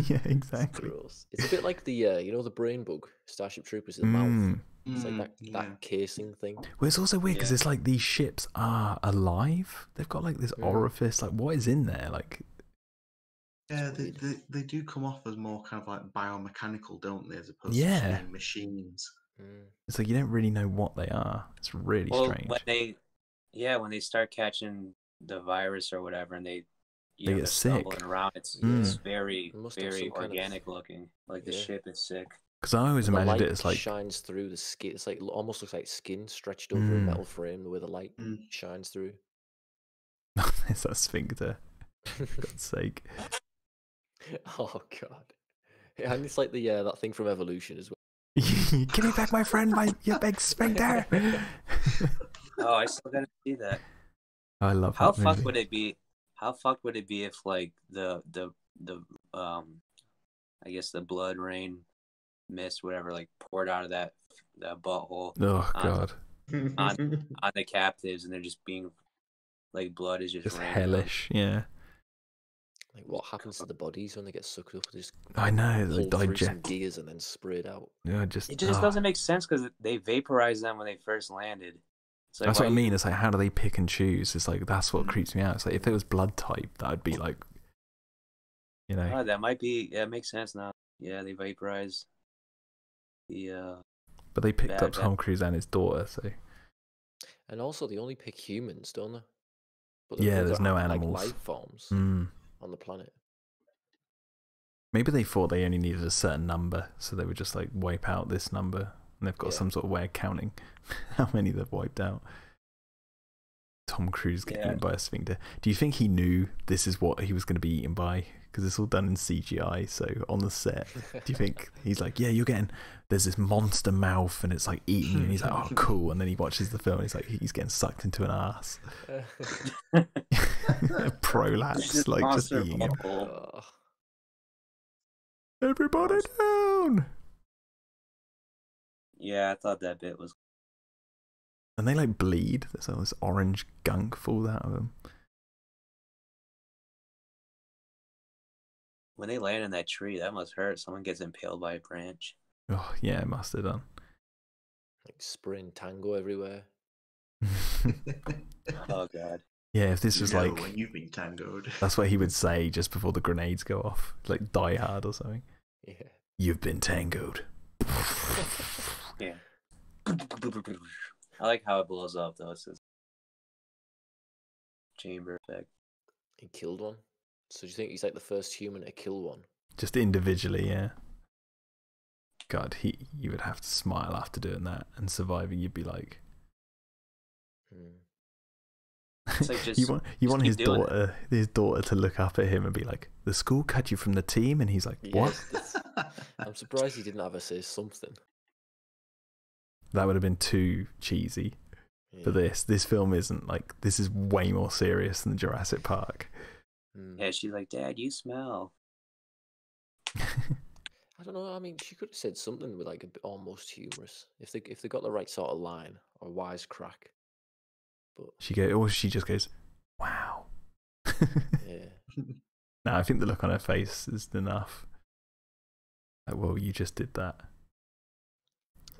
yeah, It's exactly. gross. It's a bit like the the brain bug, Starship Troopers in the mouth. Mm. It's like Yeah. that casing thing. Well, it's also weird because Yeah. it's like these ships are alive. They've got like this orifice. Like, what is in there? Like, Yeah, It's weird. they do come off as more kind of like biomechanical, don't they, as opposed Yeah. to just being machines. it's like you don't really know what they are. It's really strange. when they start catching the virus or whatever, and They they're get sick. stumbling around, it's Mm. very It must have very some kind of- organic looking. Like the Yeah. ship is sick. Because I always And the imagined light it as like shines through the skin. It's like almost looks like skin stretched over a metal frame. The way the light Mm. shines through. it's that sphincter. For God's sake. Oh god. Yeah, and it's like the that thing from Evolution as well. Give me back my friend, you big sphincter. Oh, I still gotta see that. I love How that movie. fucked would it be? How fucked would it be if like the I guess the blood rain mist whatever like poured out of that butthole Oh on, God, on the captives and they're just being like blood is just it's raining hellish. Yeah, Like what happens to the bodies when they get sucked up? They just I know. They pulled through some digest. gears and then sprayed out. Yeah, it just doesn't make sense because they vaporized them when they first landed. It's like, that's why what I you- mean. It's like, how do they pick and choose? It's like, that's what creeps me out. It's like, if it was blood type, that would be like, you know. Oh, that might be. Yeah, it makes sense now. Yeah, they vaporized the. But they picked bad- up Tom Cruise and his daughter, so And also, they only pick humans, don't they? But yeah, other, there's no like, animals. life forms Mm. on the planet. Maybe they thought they only needed a certain number, so they would just like wipe out this number, and they've got Yeah. some sort of way of counting how many they've wiped out. Tom Cruise getting eaten by a sphincter. Do you think he knew this is what he was going to be eaten by? Because it's all done in CGI, so on the set, do you think he's like, yeah, there's this monster mouth and it's like eating you, and he's like, oh, cool, and then he watches the film and he's like, he's getting sucked into an ass. Prolapse, like just monster eating him. butthole. Ugh. Everybody down! Yeah, I thought that bit was. And they like bleed. There's all this orange gunk falls out of them. When they land in that tree, that must hurt. Someone gets impaled by a branch. Oh yeah, it must have done. Like spraying tango everywhere. Oh god. Yeah, if this was like, when you've been tangoed. that's what he would say just before the grenades go off, like Die Hard or something. Yeah. You've been tangoed. Yeah. I like how it blows up though. It's this chamber effect. He killed one. So do you think he's like the first human to kill one? Just individually, yeah. God, you would have to smile after doing that and surviving. You'd be like, It's like just, you want just his keep doing daughter to look up at him and be like, the school cut you from the team, and he's like, what? Yes, I'm surprised he didn't have her say something. That would have been too cheesy for this. This film isn't like, this is way more serious than Jurassic Park. Yeah, she's like, Dad, you smell. I don't know. I mean, she could have said something with like a bit almost humorous if they got the right sort of line or wisecrack. But She just goes, wow. yeah, No, I think the look on her face is enough. Like, well, you just did that.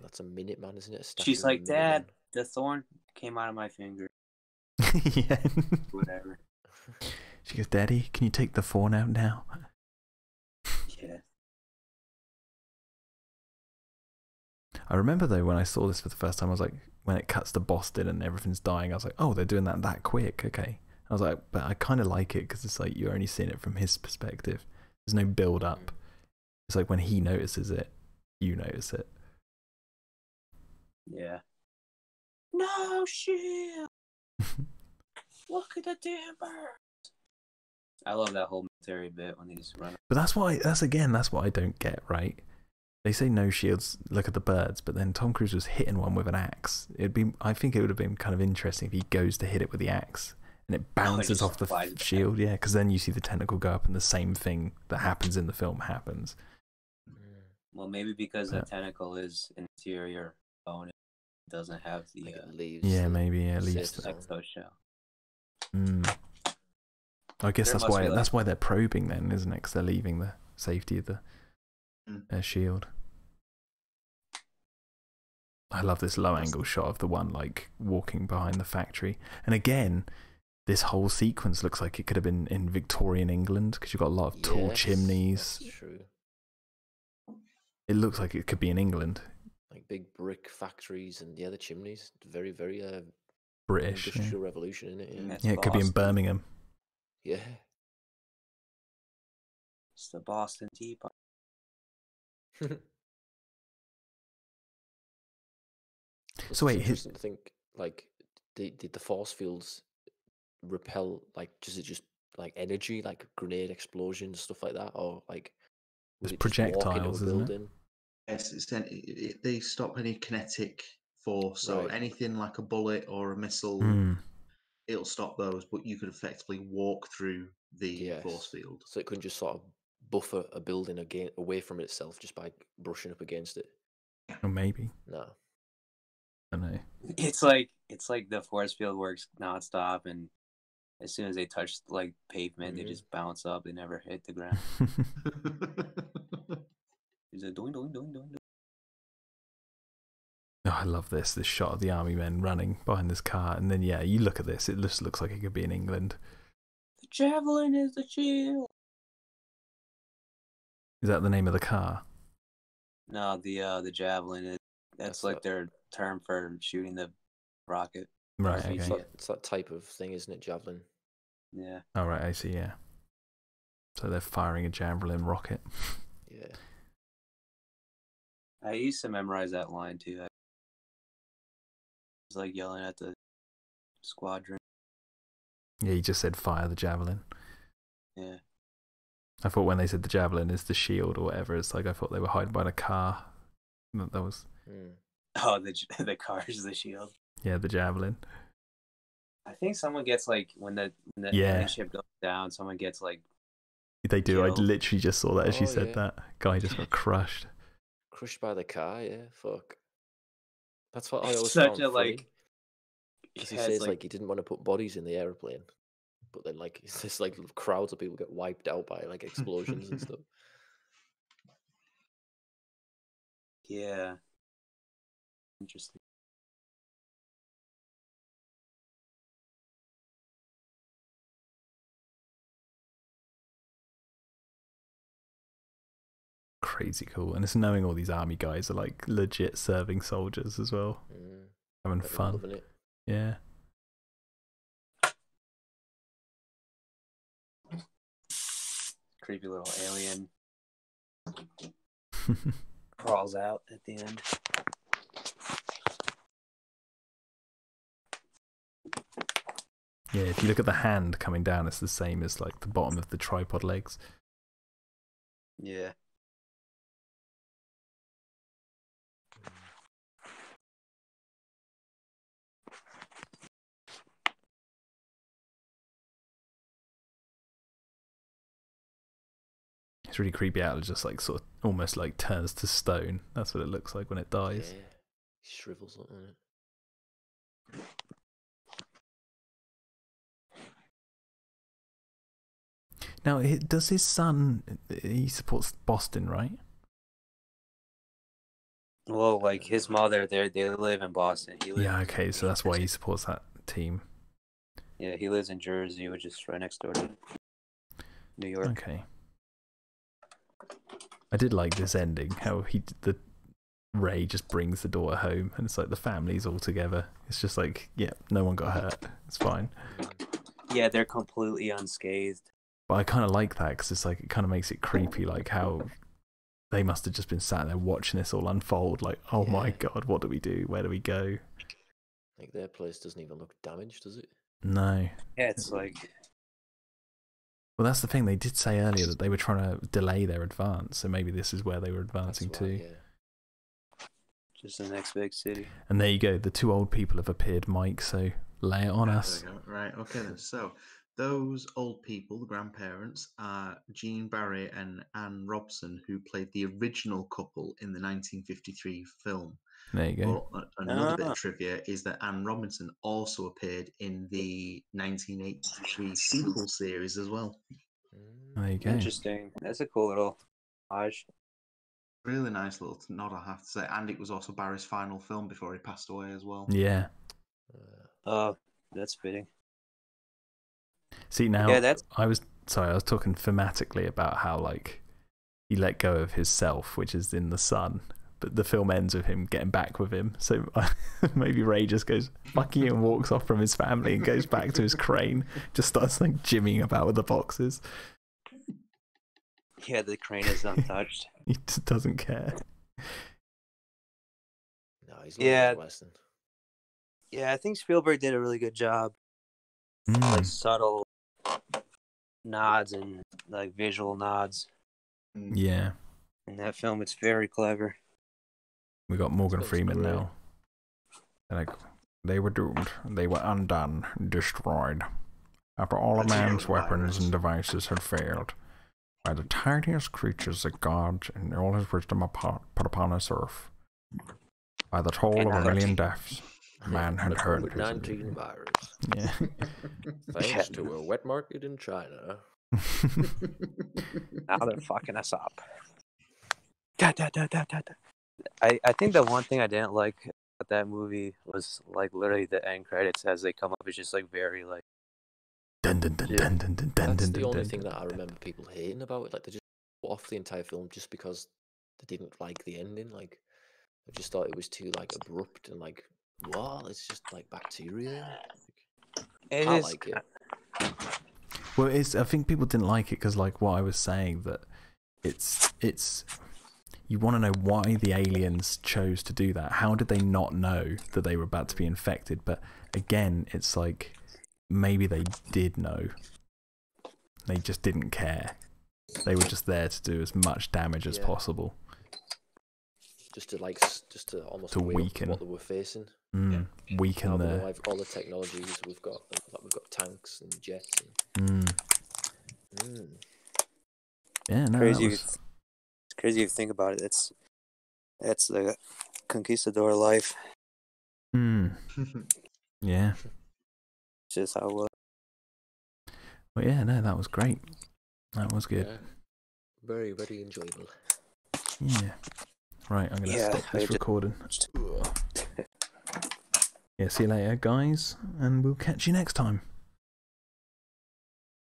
that's a Minuteman, isn't it? She's like, Dad, the thorn came out of my finger. Yeah. Whatever. She goes, Daddy, can you take the thorn out now? Yeah. I remember though when I saw this for the first time, I was like, when it cuts to Boston and everything's dying, I was like, oh, they're doing that quick. Okay. I was like, but I kind of like it because it's like you're only seeing it from his perspective. There's no build up. It's like when he notices it, you notice it. Yeah. No shit. Look at the damn birds. I love that whole military bit when he's running. But that's what I don't get, right? They say no shields, look at the birds, but then Tom Cruise was hitting one with an axe. I think it would have been kind of interesting if he goes to hit it with the axe and it bounces off the shield, yeah, because then you see the tentacle go up and the same thing that happens in the film happens. Well, maybe because the tentacle is an interior bone, it doesn't have the like it leaves. Yeah, maybe it leaves the exoshell. I guess There that's must why be, like- that's why they're probing then, isn't it? Because they're leaving the safety of their shield. I love this low angle shot of the one like walking behind the factory, and again, this whole sequence looks like it could have been in Victorian England because you've got a lot of tall chimneys. That's true. It looks like it could be in England. Like big brick factories and the chimneys. Very, very British. industrial revolution in it. Yeah. Yeah, it could be in Birmingham. Yeah. It's the Boston Tea Party. So wait, interesting to think, like, did the force fields repel, like, does it just like energy, like grenade explosions, stuff like that, or like would it's it just walk into a projectiles, isn't it? building? Yes, they stop any kinetic force, so Right. anything like a bullet or a missile, Mm. it'll stop those. But you could effectively walk through the force Yes. field. So it couldn't just sort of buffer a building again away from itself just by brushing up against it. Or maybe. No. I don't know. It's like the force field works nonstop, and as soon as they touch like pavement, they just bounce up. They never hit the ground. It's a doing, doing, doing, doing. Oh, I love this shot of the army men running behind this car, and then you look at this, it just looks like it could be in England. The javelin is the shield. Is that the name of the car? No, the javelin is that's like their term for shooting the rocket. Right, RPG. okay. It's that type of thing, isn't it? Javelin. Yeah. Oh, right, I see, yeah. So they're firing a javelin rocket. Yeah. I used to memorize that line too. I was like yelling at the squadron. Yeah, you just said fire the javelin. Yeah. I thought when they said the javelin is the shield or whatever, it's like I thought they were hiding behind a car. That was... Oh, the car is the shield. Yeah, the javelin. I think someone gets like when the ship goes down, someone gets like They do. killed. I literally just saw that as you said that. Guy just got crushed. Crushed by the car, yeah. Fuck. That's what I always Such found a funny. like. Because he says like he didn't want to put bodies in the airplane, but then like it's just like crowds of people get wiped out by like explosions and stuff. Yeah. Interesting. Crazy cool. And it's knowing all these army guys are like legit serving soldiers as well. Having fun. Loving it. Yeah. Creepy little alien crawls out at the end. Yeah, if you look at the hand coming down, it's the same as like the bottom of the tripod legs. Yeah. It's really creepy out. It just like sort of almost like turns to stone. That's what it looks like when it dies. Yeah. Shrivels up on it. Now, does his son? He supports Boston, right? Well, like his mother, they live in Boston. Yeah, okay, so that's why he supports that team. Yeah, he lives in Jersey, which is right next door to New York. Okay. I did like this ending. How Ray just brings the daughter home, and it's like the family's all together. It's just like, yeah, no one got hurt. It's fine. Yeah, they're completely unscathed. But I kind of like that because it's like it kind of makes it creepy, like how they must have just been sat there watching this all unfold. Like, oh my god, what do we do? Where do we go? Like their place doesn't even look damaged, does it? No. Yeah, it's like. Well, that's the thing. They did say earlier that they were trying to delay their advance, so maybe this is where they were advancing to. Yeah. Just the next big city. And there you go. The two old people have appeared, Mike. So lay it on us. There we go. Right. Okay then. So those old people, the grandparents, are Jean Barry and Anne Robson, who played the original couple in the 1953 film. There you go. But another bit of trivia is that Anne Robinson also appeared in the 1983 sequel series as well. There you go. Interesting. That's a cool little homage. Really nice little nod, I have to say. And it was also Barry's final film before he passed away as well. Yeah. Oh, that's fitting. See, now Yeah, I was talking thematically about how like he let go of his self, which is in the sun, but the film ends with him getting back with him. So maybe Ray just goes fuck you and walks off from his family and goes back to his crane, just starts like jimmying about with the boxes. Yeah, the crane is untouched. He just doesn't care. No, he's Yeah. Western. Yeah, I think Spielberg did a really good job. Mm. Like subtle nods and like visual nods Yeah. in that film. It's very clever. We got Morgan Sounds Freeman great. now. Like, they were doomed. They were undone, destroyed. After all of That's man's a weapons virus. and devices had failed, by the tiniest creatures that God in all his wisdom put upon this earth, by the toll of a million deaths, man had The heard. COVID-19 virus. Yeah. Thanks to a wet market in China. Now they're fucking us up. Da, da, da, da, da, da. I think the one thing I didn't like about that movie was like literally the end credits as they come up is just like very like Dun, dun, dun, dun, dun, dun, dun, That's dun, the dun, only dun, thing dun, that I dun. remember people hating about it. Like they just put off the entire film just because they didn't like the ending. Like I just thought it was too like abrupt and like what? It's just like bacteria. it I is. like it. Well, I think people didn't like it because, like, what I was saying, that it's you want to know why the aliens chose to do that. How did they not know that they were about to be infected? But again, it's like maybe they did know. They just didn't care. They were just there to do as much damage as Yeah. possible. Just to almost To weigh up weaken. what they were facing. Weaken Now we the. know all the technologies we've got. Like we've got tanks and jets. And, Yeah, no, Crazy. that was... It's crazy if you think about it. That's the conquistador life. Yeah. It's just how it was. Well, yeah, no, that was great. That was good. yeah. Very, very enjoyable. Yeah. Right, I'm going to Yeah, stop I this just- recording. Yeah, see you later, guys, and we'll catch you next time.